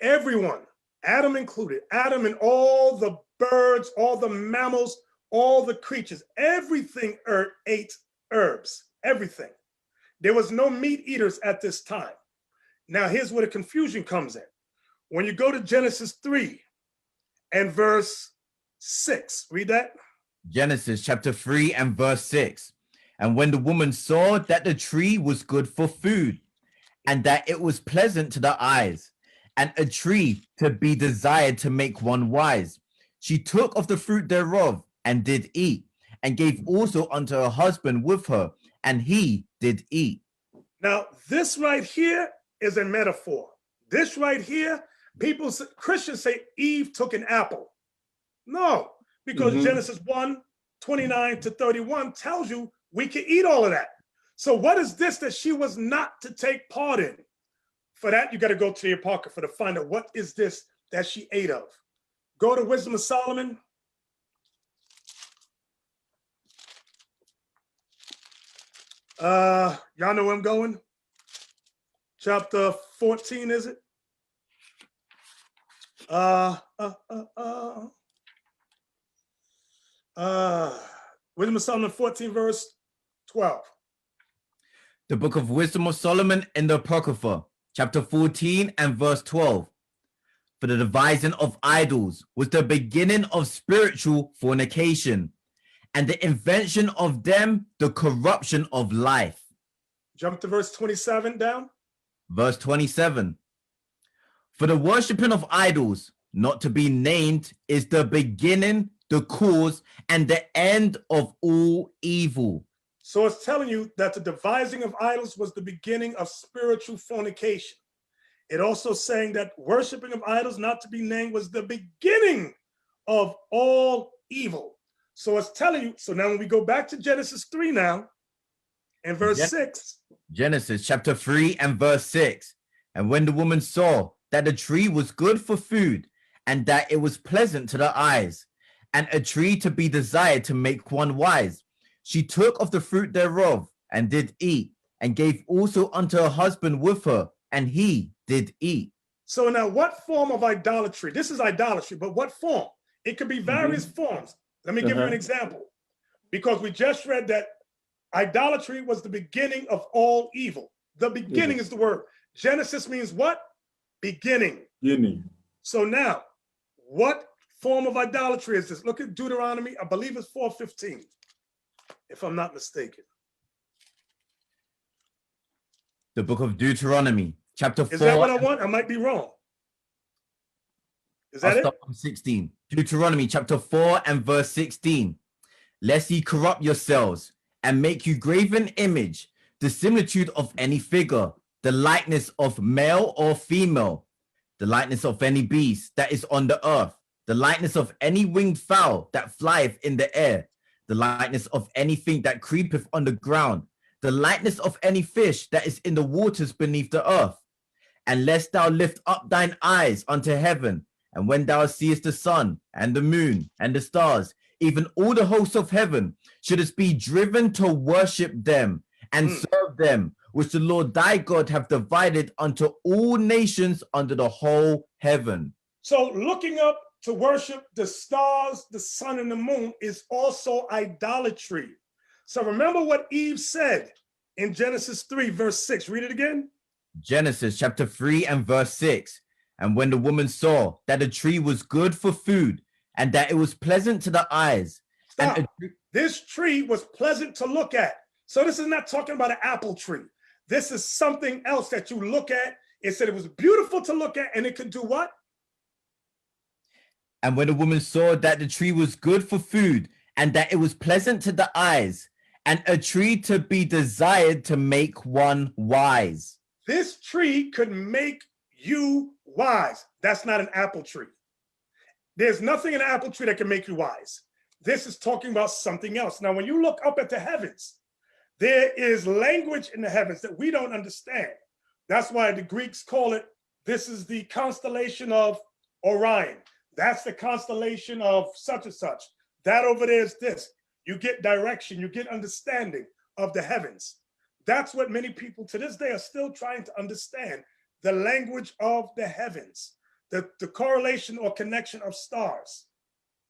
everyone, Adam included, Adam and all the birds, all the mammals, all the creatures, everything ate herbs, everything. There was no meat eaters at this time. Now here's where the confusion comes in. When you go to Genesis 3 and verse 6, read that. Genesis chapter 3 and verse 6. And when the woman saw that the tree was good for food, and that it was pleasant to the eyes, and a tree to be desired to make one wise, she took of the fruit thereof, and did eat, and gave also unto her husband with her, and he did eat. Now, this right here is a metaphor. This right here, Christians say Eve took an apple. No, because Genesis 1, 29 to 31 tells you we can eat all of that. So what is this that she was not to take part in? For that, you got to go to your Apocrypha to find out what is this that she ate of. Go to Wisdom of Solomon. Y'all know where I'm going? Chapter 14, is it? Wisdom of Solomon 14, verse 12. The book of Wisdom of Solomon in the Apocrypha, chapter 14 and verse 12. For the devising of idols was the beginning of spiritual fornication, and the invention of them the corruption of life. Jump to verse 27 down. Verse 27. For the worshipping of idols, not to be named, is the beginning, the cause, and the end of all evil. So it's telling you that the devising of idols was the beginning of spiritual fornication. It also saying that worshiping of idols not to be named was the beginning of all evil. So it's telling you, so now when we go back to Genesis 3 now, and verse 6. Genesis chapter 3 and verse 6. And when the woman saw that the tree was good for food, and that it was pleasant to the eyes, and a tree to be desired to make one wise, she took of the fruit thereof, and did eat, and gave also unto her husband with her, and he did eat. So now what form of idolatry? This is idolatry, but what form? It could be various forms. Let me give you an example. Because we just read that idolatry was the beginning of all evil. The beginning is the word. Genesis means what? Beginning. So now, what form of idolatry is this? Look at Deuteronomy, I believe it's 4:15, if I'm not mistaken. The book of Deuteronomy, chapter 4. Is that what I want? I might be wrong. Is that I'll start from 16. Deuteronomy chapter 4 and verse 16. lest ye corrupt yourselves, and make you graven image, the similitude of any figure, the likeness of male or female, the likeness of any beast that is on the earth, the likeness of any winged fowl that flieth in the air, the likeness of anything that creepeth on the ground, the likeness of any fish that is in the waters beneath the earth. And lest thou lift up thine eyes unto heaven, and when thou seest the sun and the moon and the stars, even all the hosts of heaven, shouldest be driven to worship them and serve them, which the Lord thy God hath divided unto all nations under the whole heaven. So looking up to worship the stars, the sun, and the moon is also idolatry. So remember what Eve said in Genesis 3, verse 6. Read it again. Genesis chapter 3 and verse 6. And when the woman saw that the tree was good for food, and that it was pleasant to the eyes. Stop. And this tree was pleasant to look at. So this is not talking about an apple tree. This is something else that you look at. It said it was beautiful to look at, and it could do what? And when the woman saw that the tree was good for food, and that it was pleasant to the eyes, and a tree to be desired to make one wise. This tree could make you wise. That's not an apple tree. There's nothing in an apple tree that can make you wise. This is talking about something else. Now, when you look up at the heavens, there is language in the heavens that we don't understand. That's why the Greeks call it, this is the constellation of Orion. That's the constellation of such and such. That over there is this. You get direction, you get understanding of the heavens. That's what many people to this day are still trying to understand, the language of the heavens, the correlation or connection of stars.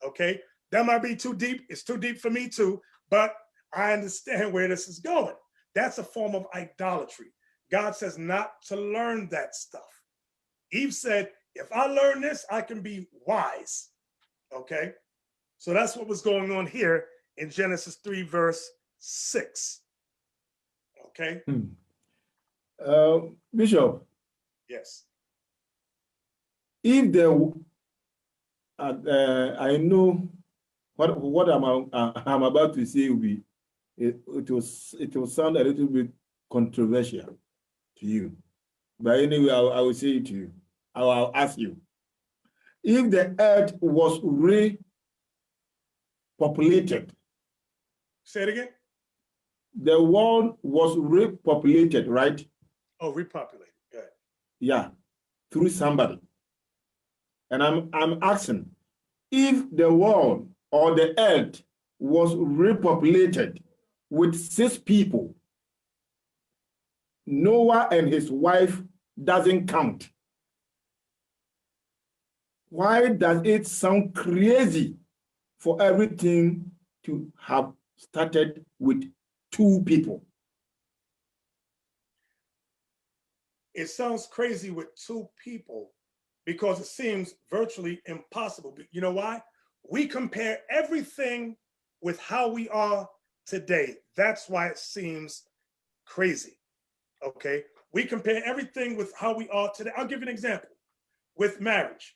Okay, that might be too deep. It's too deep for me too, but I understand where this is going. That's a form of idolatry. God says not to learn that stuff. Eve said, if I learn this, I can be wise. Okay, so that's what was going on here in Genesis 3, verse 6. Okay. Bishop. Yes. If there, I know what I'm about to say will be, it will sound a little bit controversial to you, but anyway, I will say it to you. I'll ask you, if the earth was repopulated. Say it again. The world was repopulated, right? Oh, repopulated. Good. Yeah, through somebody. And I'm asking, if the world or the earth was repopulated with 6 people, Noah and his wife doesn't count. Why does it sound crazy for everything to have started with 2 people? It sounds crazy with 2 people because it seems virtually impossible. You know why? We compare everything with how we are today. That's why it seems crazy. Okay? We compare everything with how we are today. I'll give you an example. With marriage.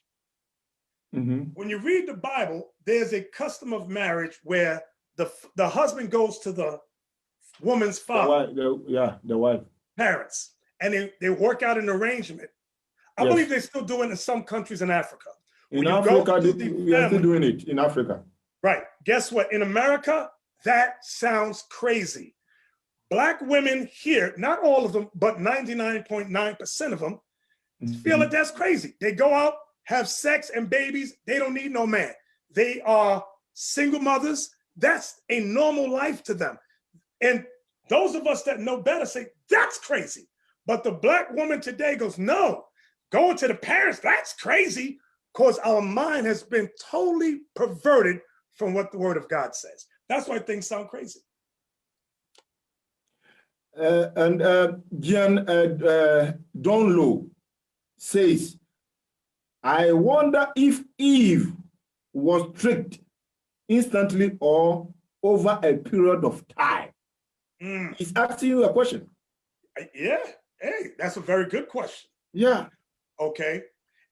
When you read the Bible, there's a custom of marriage where the husband goes to the woman's father. The wife. Parents. And they work out an arrangement. I believe they're still doing it in some countries in Africa. In Africa, we are still doing it in Africa. Right. Guess what? In America, that sounds crazy. Black women here, not all of them, but 99.9% of them feel that that's crazy. They go out, have sex and babies. They don't need no man. They are single mothers. That's a normal life to them. And those of us that know better say, that's crazy. But the Black woman today goes, no, going to the parents, that's crazy, because our mind has been totally perverted from what the word of God says. That's why things sound crazy. Gian Donlo says, I wonder if Eve was tricked instantly or over a period of time. He's asking you a question. Yeah. Hey, that's a very good question. Yeah. Okay.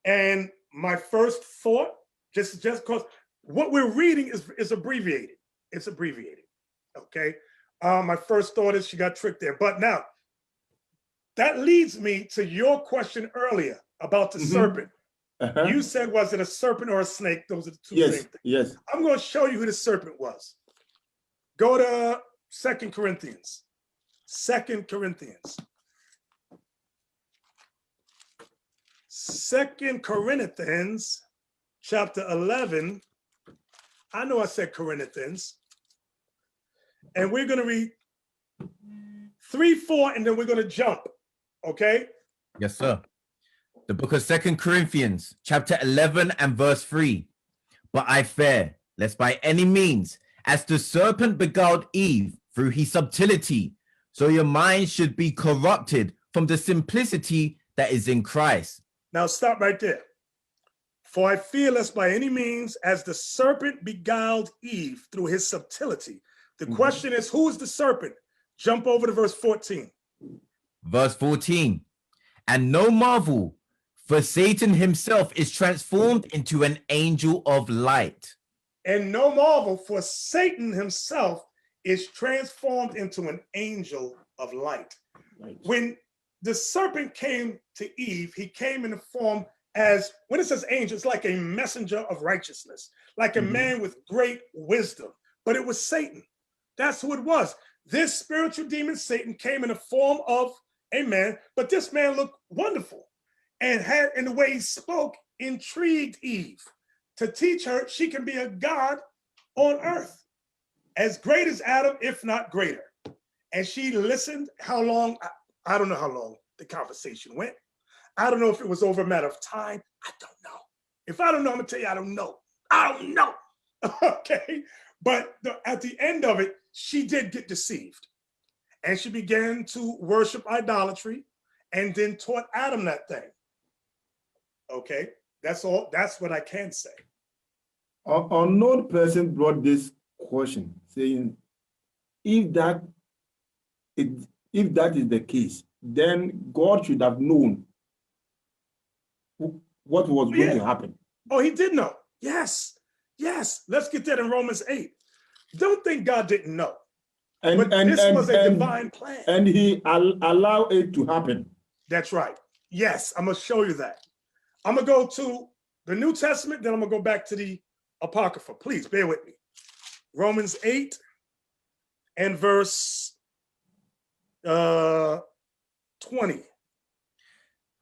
And my first thought, just because what we're reading is abbreviated. It's abbreviated. Okay. My first thought is she got tricked there. But now, that leads me to your question earlier about the serpent. You said, was it a serpent or a snake? Those are the two same things. Yes. I'm going to show you who the serpent was. Go to 2 Corinthians. 2 Corinthians. 2 Corinthians, chapter 11. I know I said Corinthians. And we're going to read 3, 4, and then we're going to jump. Okay? Yes, sir. The book of 2 Corinthians, chapter 11 and verse 3. But I fear, lest by any means, as the serpent beguiled Eve through his subtlety, so your mind should be corrupted from the simplicity that is in Christ. Now stop right there. For I fear lest by any means, as the serpent beguiled Eve through his subtlety. The question is, who is the serpent? Jump over to verse 14. Verse 14. And no marvel, for Satan himself is transformed into an angel of light. And no marvel, for Satan himself is transformed into an angel of light. When the serpent came to Eve, he came in the form as, when it says angel, it's like a messenger of righteousness, like a man with great wisdom. But it was Satan. That's who it was. This spiritual demon, Satan, came in the form of a man, but this man looked wonderful and had, in the way he spoke, intrigued Eve to teach her she can be a god on earth, as great as Adam, if not greater. And she listened. How long? I don't know how long the conversation went. I don't know if it was over a matter of time. I don't know. If I don't know, I'm gonna tell you I don't know. I don't know. Okay. But at the end of it, she did get deceived. And she began to worship idolatry and then taught Adam that thing. Okay. That's all. That's what I can say. An unknown person brought this question, saying, if that is the case, then God should have known what was going to happen. Oh, he did know. Yes. Yes. Let's get that in Romans 8. Don't think God didn't know. But this was a divine plan. And he allowed it to happen. That's right. Yes, I'm going to show you that. I'm going to go to the New Testament, then I'm going to go back to the Apocrypha. Please bear with me. Romans 8 and verse 20.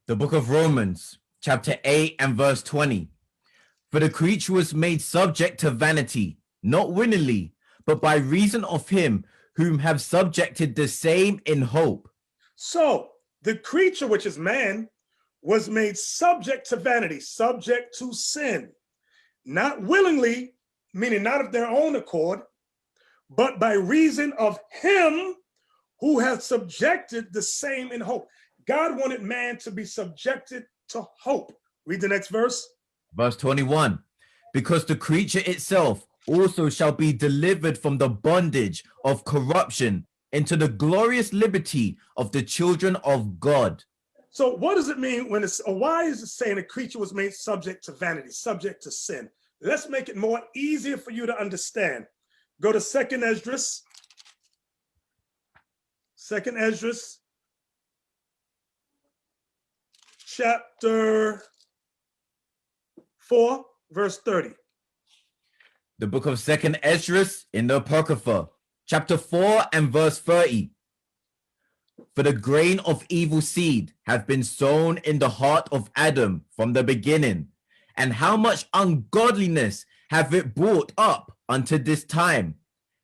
The book of Romans, chapter 8 and verse 20. For the creature was made subject to vanity, not willingly, but by reason of him whom have subjected the same in hope. So the creature, which is man, was made subject to vanity, subject to sin, not willingly, meaning not of their own accord, but by reason of him who has subjected the same in hope. God wanted man to be subjected to hope. Read the next verse. Verse 21. Because the creature itself also shall be delivered from the bondage of corruption into the glorious liberty of the children of God. So what does it mean when it's, or why is it saying a creature was made subject to vanity, subject to sin? Let's make it more easier for you to understand. Go to 2nd Esdras. 2nd Esdras, chapter 4, verse 30. The book of 2nd Esdras in the Apocrypha, chapter 4 and verse 30. For the grain of evil seed hath been sown in the heart of Adam from the beginning, and how much ungodliness hath it brought up unto this time,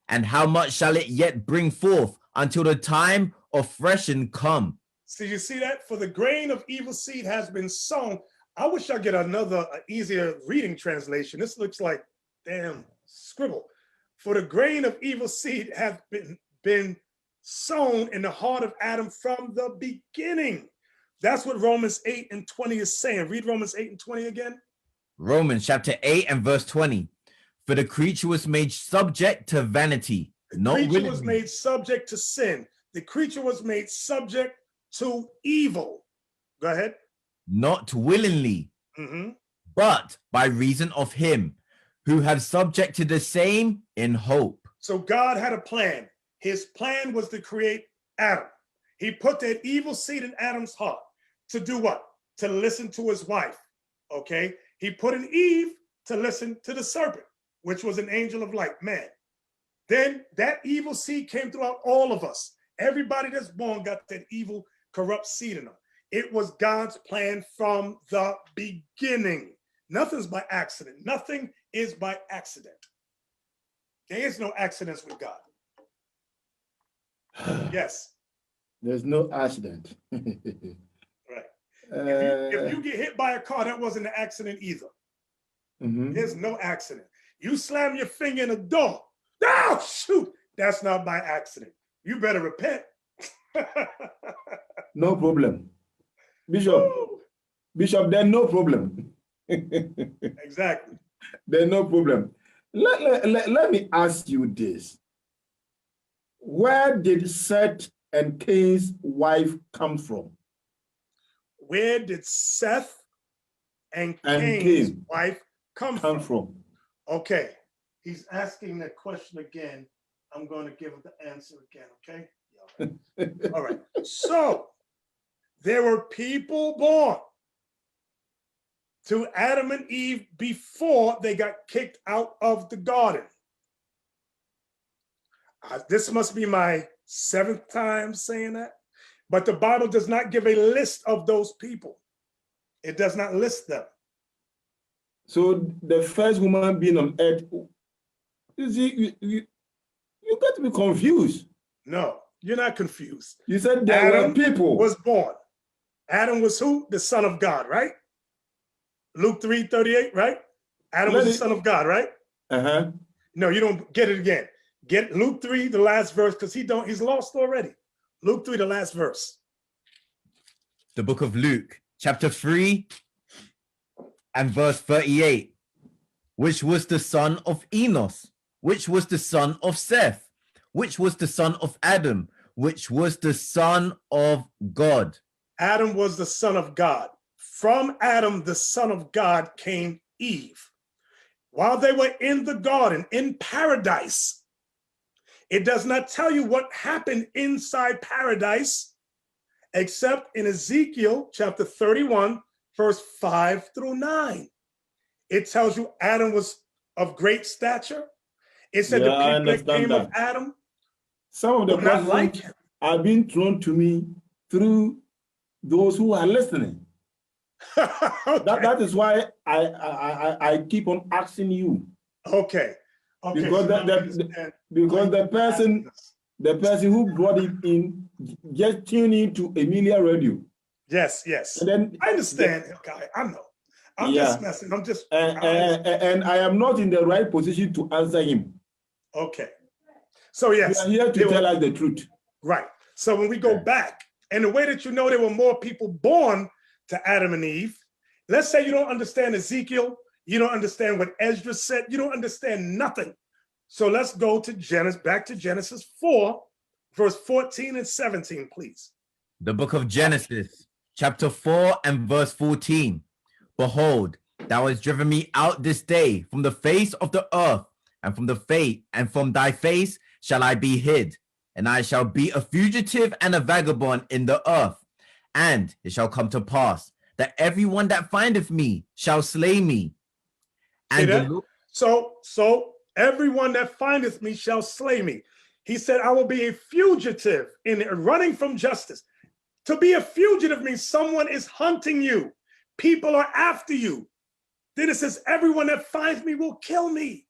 and how much shall it yet bring forth until the time of threshing come. So you see that? For the grain of evil seed has been sown. I wish I get another easier reading translation. This looks like damn scribble. For the grain of evil seed hath been sown in the heart of Adam from the beginning. That's what Romans 8 and 20 is saying. Read Romans 8 and 20 again. Romans chapter 8 and verse 20. For the creature was made subject to vanity. The creature was made subject to sin. The creature was made subject to evil. Go ahead. Not willingly, but by reason of him who have subjected the same in hope. So God had a plan. His plan was to create Adam. He put that evil seed in Adam's heart to do what? To listen to his wife, okay? He put in Eve to listen to the serpent, which was an angel of light, man. Then that evil seed came throughout all of us. Everybody that's born got that evil, corrupt seed in them. It was God's plan from the beginning. Nothing's by accident. Nothing is by accident. There is no accidents with God. Yes. There's no accident. Right. If you get hit by a car, that wasn't an accident either. There's no accident. You slam your finger in a door. Oh, shoot. That's not by accident. You better repent. No problem. Bishop, there's no problem. Exactly. There's no problem. Let me ask you this. Where did Seth and Cain's wife come from? Where did Seth and Cain's wife come from? Okay. He's asking that question again. I'm going to give the answer again, okay? Yeah, all right. So, there were people born to Adam and Eve before they got kicked out of the garden. This must be my 7th time saying that, but the Bible does not give a list of those people. It does not list them. So the first woman being on earth, you got to be confused. No, you're not confused. You said there were people. Was born. Adam was who? The son of God, right? Luke 3:38, right? Adam was the son of God, right? No, you don't get it again. Get Luke 3, the last verse, because he's lost already. Luke 3, the last verse. The book of Luke, chapter 3 and verse 38. Which was the son of Enos? Which was the son of Seth? Which was the son of Adam? Which was the son of God? Adam was the son of God. From Adam, the son of God, came Eve. While they were in the garden, in paradise, it does not tell you what happened inside paradise, except in Ezekiel chapter 31, verse 5 through 9. It tells you Adam was of great stature. It said the people that came of Adam, some of the not like him, are being thrown to me through those who are listening. Okay. That is why I keep on asking you. Okay. Because the person who brought it in just tuned into Emilia Radio. Yes. And then I understand, guy. I know. I'm just messing. And I am not in the right position to answer him. Okay. So yes, we are here to tell us the truth. Right. So when we go back, and the way that you know there were more people born to Adam and Eve, let's say you don't understand Ezekiel, you don't understand what Ezra said, you don't understand nothing. So let's go to back to Genesis 4, verse 14 and 17, please. The book of Genesis, chapter 4 and verse 14. Behold, thou hast driven me out this day from the face of the earth, and from thy face shall I be hid, and I shall be a fugitive and a vagabond in the earth. And it shall come to pass that everyone that findeth me shall slay me. And so everyone that findeth me shall slay me. He said, I will be a fugitive in running from justice. To be a fugitive means someone is hunting you. People are after you. Then it says, everyone that finds me will kill me.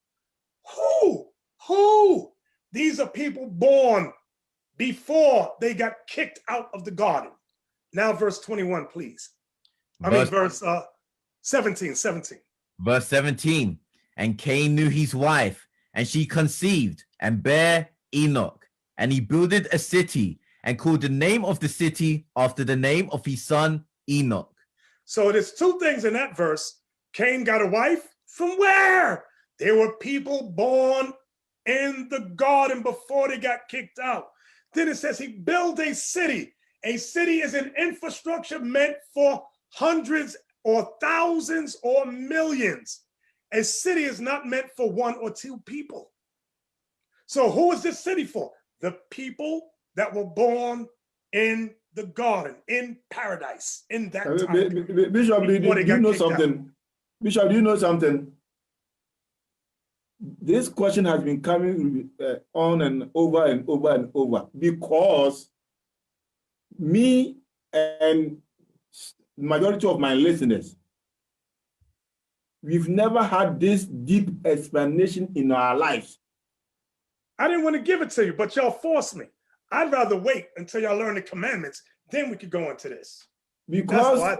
Who? These are people born before they got kicked out of the garden. Now verse 21, please. Verse 17. Verse 17. And Cain knew his wife, and she conceived and bare Enoch. And he builded a city and called the name of the city after the name of his son Enoch. So there's two things in that verse. Cain got a wife. From where? There were people born in the garden before they got kicked out. Then it says he built a city. A city is an infrastructure meant for hundreds or thousands or millions. A city is not meant for one or two people. So who is this city for? The people that were born in the garden, in paradise, in that time. Bishop, do you know something? Bishop, do you know something? This question has been coming on and over and over and over because me and majority of my listeners, we've never had this deep explanation in our lives. I didn't want to give it to you, but y'all forced me. I'd rather wait until y'all learn the commandments, then we could go into this. Because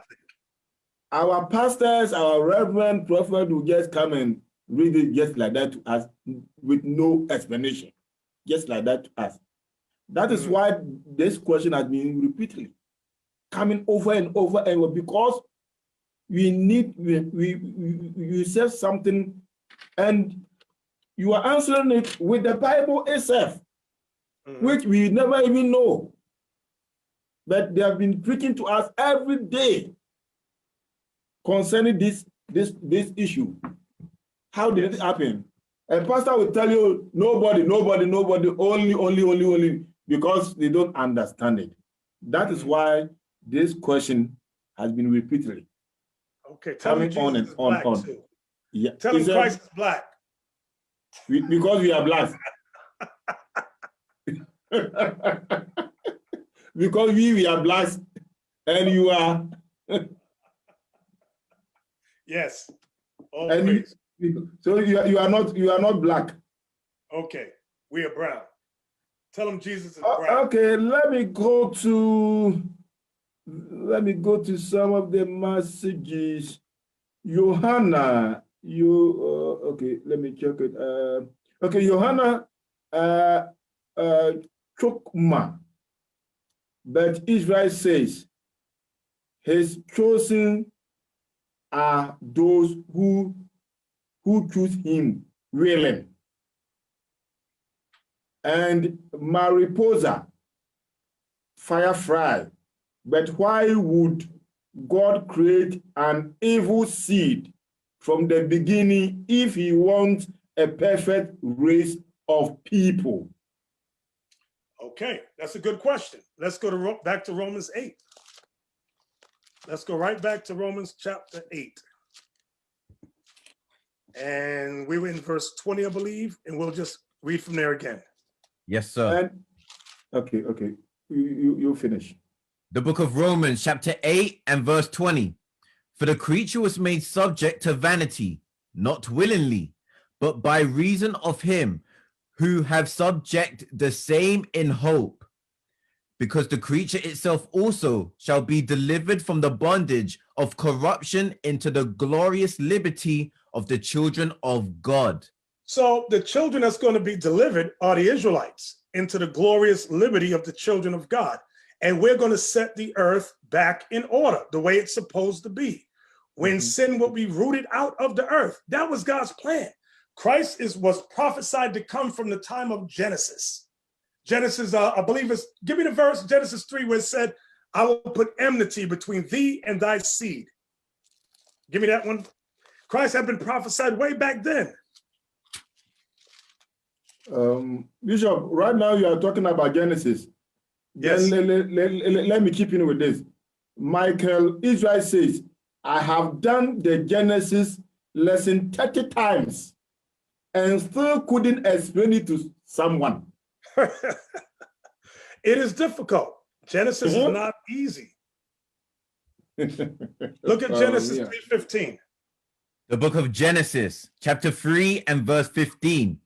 our pastors, our reverend prophet will just come and read it just like that to us with no explanation, just like that to us. That is why this question has been repeatedly coming over and over and over, because we need, you said something and you are answering it with the Bible itself, which we never even know. But they have been preaching to us every day concerning this issue. How did it happen? And pastor will tell you, nobody, only, because they don't understand it. That is why this question has been repeatedly coming on and on. Too. Yeah. Tell him Christ is black. Because we are black. Because we are black and you are. Yes. Always. So you are not black. Okay, we are brown. Tell them Jesus is brown. Okay, let me go to some of the messages. Johanna, okay, let me check it. Okay, Johanna Chokma. But Israel says, his chosen are those who choose him willing. And Mariposa, Firefly, but why would God create an evil seed from the beginning if he wants a perfect race of people? Okay, that's a good question. Let's go back to Romans 8. Let's go right back to Romans chapter 8. And we were in verse 20, I believe, and we'll just read from there again. Yes, sir. Okay. You finish. The book of Romans, chapter 8 and verse 20. For the creature was made subject to vanity, not willingly, but by reason of him who have subject the same in hope, because the creature itself also shall be delivered from the bondage of corruption into the glorious liberty of the children of God. So the children that's going to be delivered are the Israelites into the glorious liberty of the children of God. And we're going to set the earth back in order, the way it's supposed to be. When sin will be rooted out of the earth. That was God's plan. Christ was prophesied to come from the time of Genesis. Genesis, I believe it's, give me the verse, Genesis 3, where it said, I will put enmity between thee and thy seed. Give me that one. Christ had been prophesied way back then. Bishop, right now you are talking about Genesis. Yes. Let me keep in with this. Michael Israel says, I have done the Genesis lesson 30 times and still couldn't explain it to someone. It is difficult. Genesis is not easy. Look at Genesis 3:15. The book of Genesis, chapter 3 and verse 15.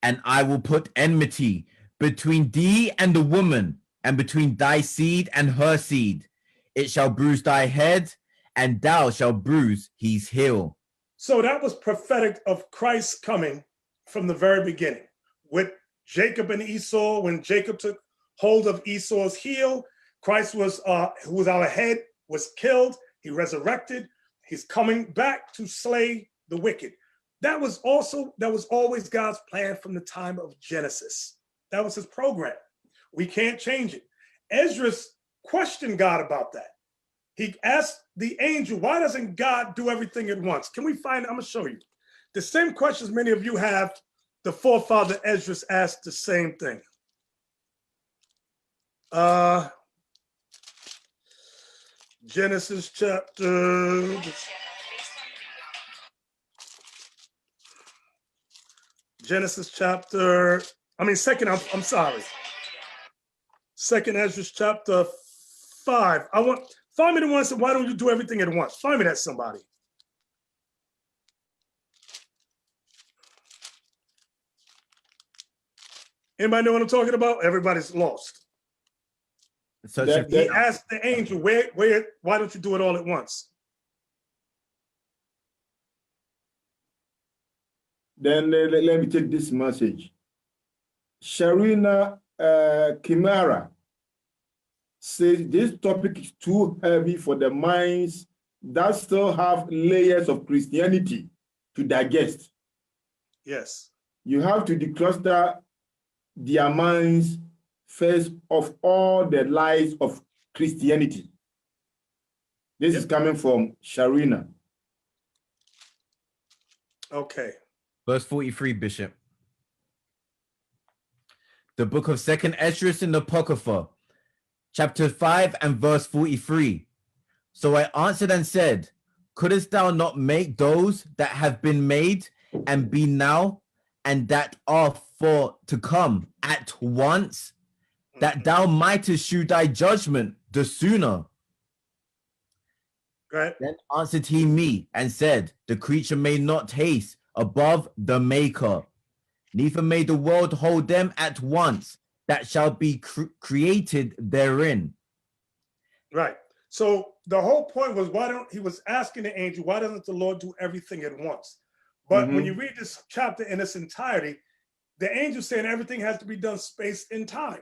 And I will put enmity between thee and the woman, and between thy seed and her seed. It shall bruise thy head, and thou shalt bruise his heel. So that was prophetic of Christ coming from the very beginning. With Jacob and Esau, when Jacob took hold of Esau's heel, Christ was, who was our head, was killed. He resurrected. He's coming back to slay the wicked. That was always God's plan from the time of Genesis. That was his program. We can't change it. Ezra questioned God about that. He asked the angel, why doesn't God do everything at once? Can we find, I'm gonna show you. The same questions many of you have the forefather Esdras asked the same thing. Genesis chapter. I'm sorry. Second Esdras chapter 5. Find me the one that said, why don't you do everything at once? Find me that, somebody. Anybody know what I'm talking about? Everybody's lost. So He asked the angel, why don't you do it all at once? Then let me take this message. Sharina Kimara says this topic is too heavy for the minds that still have layers of Christianity to digest. Yes. You have to decluster their minds first of all the lies of Christianity. This is coming from Sharina. Okay. Verse 43, Bishop. The book of 2nd Esdras in the Apocrypha, chapter 5 and verse 43. So I answered and said, couldst thou not make those that have been made and be now and that are for to come at once, that thou mightest shew thy judgment the sooner? Right. Then answered he me and said, the creature may not haste above the maker, neither may the world hold them at once that shall be created therein. Right. So the whole point was, he was asking the angel, why doesn't the Lord do everything at once? But when you read this chapter in its entirety, the angel saying everything has to be done spaced in time.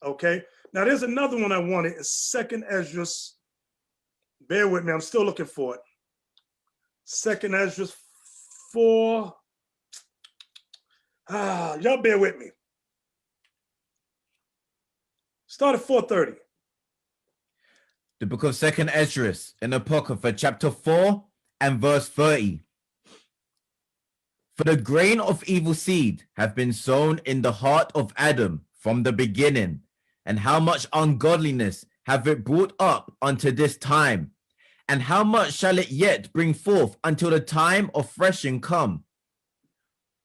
Okay. Now there's another one I wanted. It's 2nd Esdras. Bear with me. I'm still looking for it. 2nd Esdras 4. Y'all bear with me. Start at 4:30. The book of 2nd Esdras in Apocrypha, chapter 4 and verse 30. For the grain of evil seed have been sown in the heart of Adam from the beginning, and how much ungodliness have it brought up unto this time, and how much shall it yet bring forth until the time of threshing come?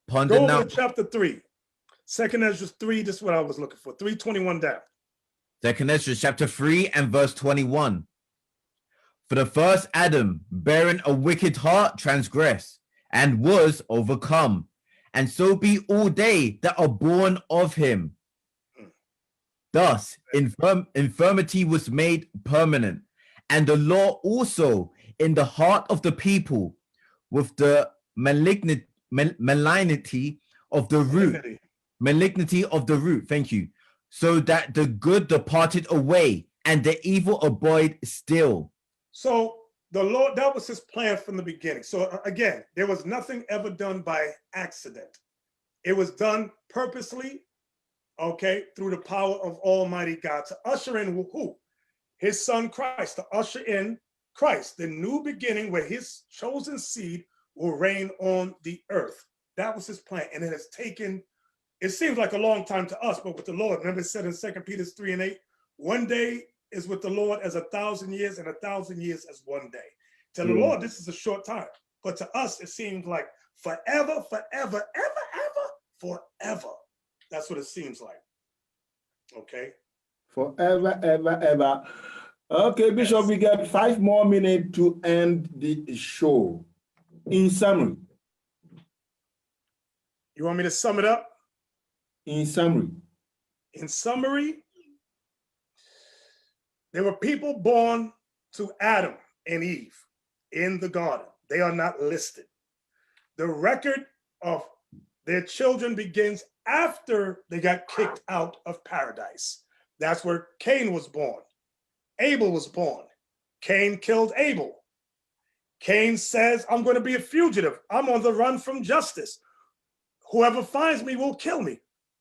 Ponder Go now. over to chapter 3. 2nd Esdras 3, this is what I was looking for. 3:21 down. 2nd Esdras chapter 3 and verse 21. For the first Adam, bearing a wicked heart, transgressed, and was overcome. And so be all they that are born of him. Thus, infirmity was made permanent, and the law also in the heart of the people, with the malignity of the root. Malignity of the root, thank you. So that the good departed away, and the evil abode still. So the Lord, that was his plan from the beginning. So again, there was nothing ever done by accident. It was done purposely, okay, through the power of Almighty God to usher in who? His son Christ, to usher in Christ, the new beginning where his chosen seed will reign on the earth. That was his plan. And it has taken, it seems like a long time to us, but with the Lord, remember it said in 2 Peter 3:8, one day is with the Lord as 1,000 years, and 1,000 years as one day. To the Lord, this is a short time. But to us, it seems like forever, forever, ever, forever. That's what it seems like. Okay. Forever, ever. Okay, Bishop, yes. We got 5 more minutes to end the show. In summary. You want me to sum it up? In summary. In summary, there were people born to Adam and Eve in the garden. They are not listed. The record of their children begins after they got kicked out of paradise. That's where Cain was born. Abel was born. Cain killed Abel. Cain says, I'm going to be a fugitive. I'm on the run from justice. Whoever finds me will kill me.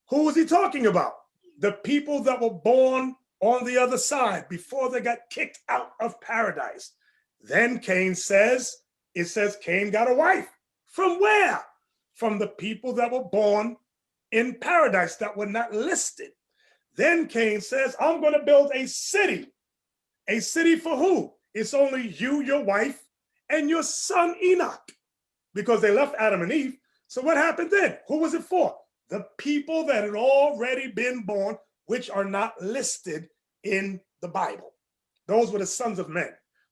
Who was he talking about? The people that were born on the other side before they got kicked out of paradise. Then Cain says, it says Cain got a wife. From where? from the people that were born in paradise that were not listed. Then Cain says, I'm going to build a city. A city for who? It's only you, your wife, and your son Enoch, because they left Adam and Eve. So what happened then? Who was it for? The people that had already been born, which are not listed in the Bible. Those were the sons of men.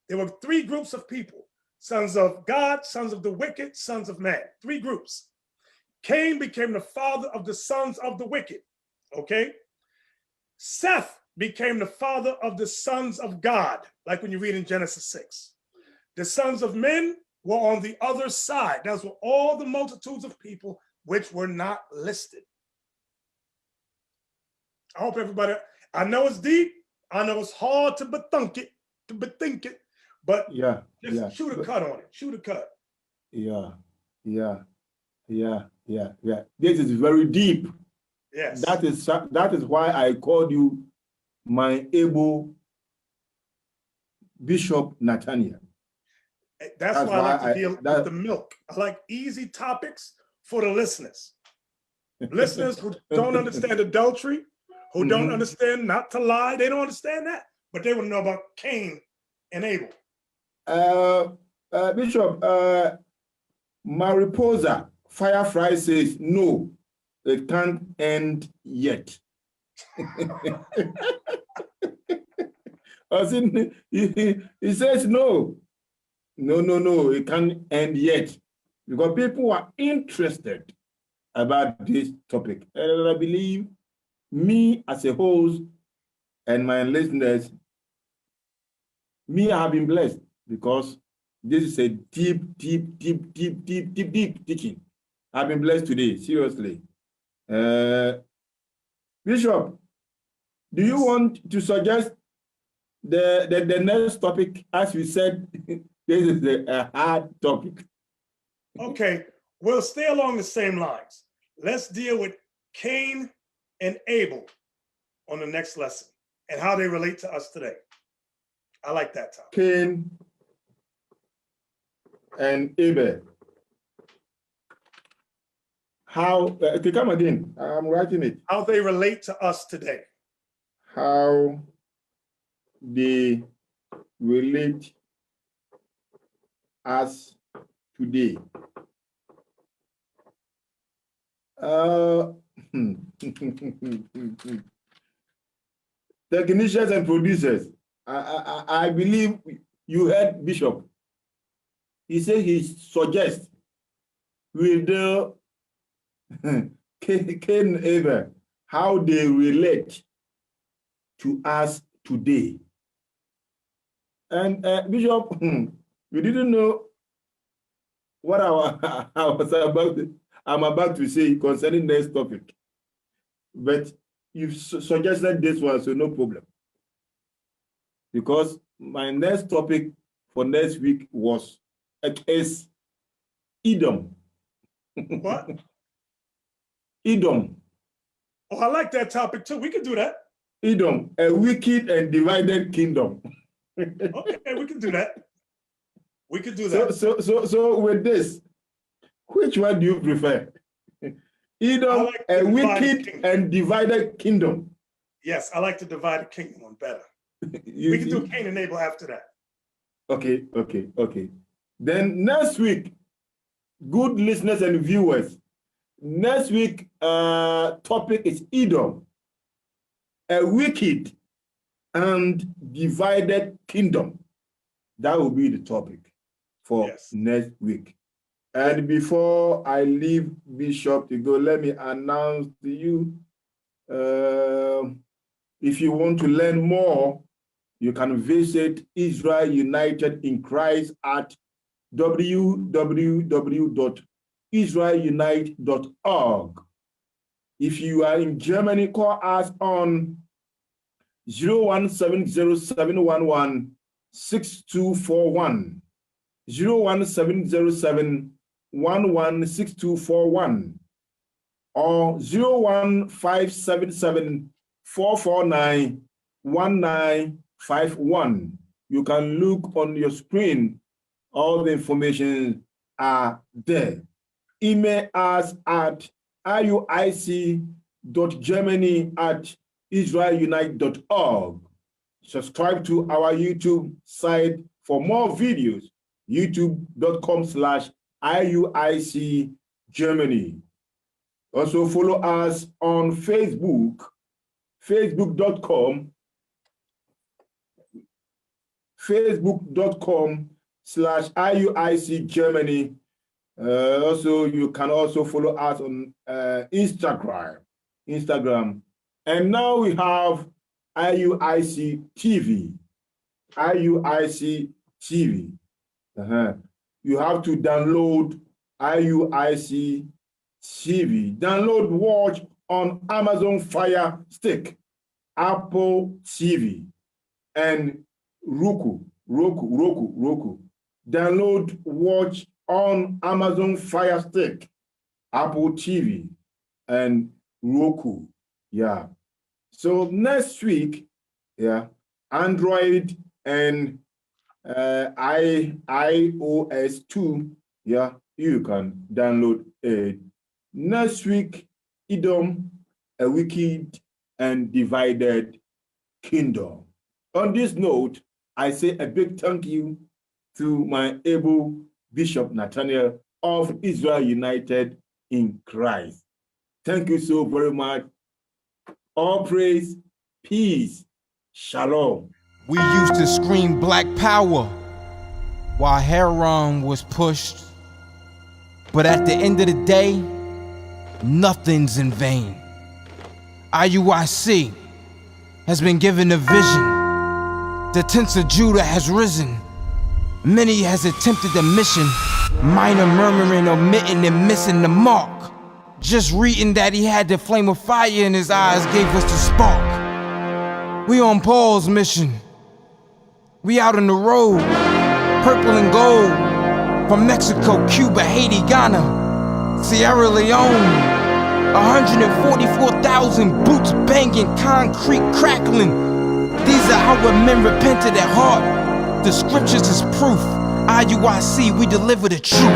There were three groups of people: sons of God, sons of the wicked, sons of man. Three groups. Cain became the father of the sons of the wicked. Okay? Seth became the father of the sons of God, like when you read in Genesis 6. The sons of men were on the other side. Those were all the multitudes of people which were not listed. I hope everybody, I know it's deep. I know it's hard to bethink it, but Yeah, just shoot a cut on it. Shoot a cut. yeah. This is very deep. Yes. That is why I called you my able Bishop Nathanyel. That's why I like to deal with the milk. I like easy topics for the listeners. Listeners who don't understand adultery, who don't understand not to lie, they don't understand that. But they want to know about Cain and Abel. Bishop, Mariposa Firefly says, no, it can't end yet. He says, no, it can't end yet. Because people are interested about this topic. And I believe me as a host and my listeners, I have been blessed because this is a deep teaching. I've been blessed today, seriously. Bishop, do you want to suggest the next topic? As we said, this is a hard topic. Okay, we'll stay along the same lines. Let's deal with Cain and Abel on the next lesson and how they relate to us today. I like that topic. Cain and Abel. How, come again, I'm writing it. How they relate to us today. How they relate us today. Technicians and producers, I believe you heard Bishop. He said he suggests with the Cain and Abel, how they relate to us today. And Bishop, we didn't know what I'm about to say concerning next topic, but you've suggested this one, so no problem. Because my next topic for next week is Edom. What? Edom. Oh, I like that topic too. We can do that. Edom, a wicked and divided kingdom. Okay, we can do that. We can do that. So with this, which one do you prefer? Edom, like a wicked kingdom. and divided kingdom. Yes, I like the divided kingdom one better. We can do Cain and Abel after that. Okay. Then next week, good listeners and viewers, next week topic is Edom, a wicked and divided kingdom. That will be the topic for next week. And before I leave Bishop to go, let me announce to you, if you want to learn more, you can visit Israel United in Christ at www.israelunite.org. If you are in Germany, call us on 01707116241, 01707116241, or 01577449191. You can look on your screen. All the information are there. email us at iuic.germany@israelunite.org. Subscribe to our YouTube site for more videos, youtube.com/IUIC Germany. Also follow us on Facebook, facebook.com/IUIC Germany. Also, you can also follow us on Instagram. And now we have IUIC TV. IUIC TV. You have to download IUIC TV. Download watch on Amazon Fire Stick, Apple TV, and Roku. Download watch on Amazon Fire Stick, Apple TV, and Roku. Yeah. So next week, yeah, Android and iOS 2, yeah, you can download it. Next week, Edom, a wicked and divided kingdom. On this note, I say a big thank you to my able Bishop Nathanyel of Israel United in Christ. Thank you so very much. All praise, peace, shalom. We used to scream black power while Heron was pushed. But at the end of the day, nothing's in vain. IUIC has been given a vision. The tents of Judah has risen. Many has attempted the mission, minor murmuring, omitting, and missing the mark. Just reading that he had the flame of fire in his eyes gave us the spark. We on Paul's mission. We out on the road, purple and gold, from Mexico, Cuba, Haiti, Ghana, Sierra Leone. 144,000 boots banging, concrete crackling. These are our men repented at heart. The scriptures is proof. IUIC, we deliver the truth.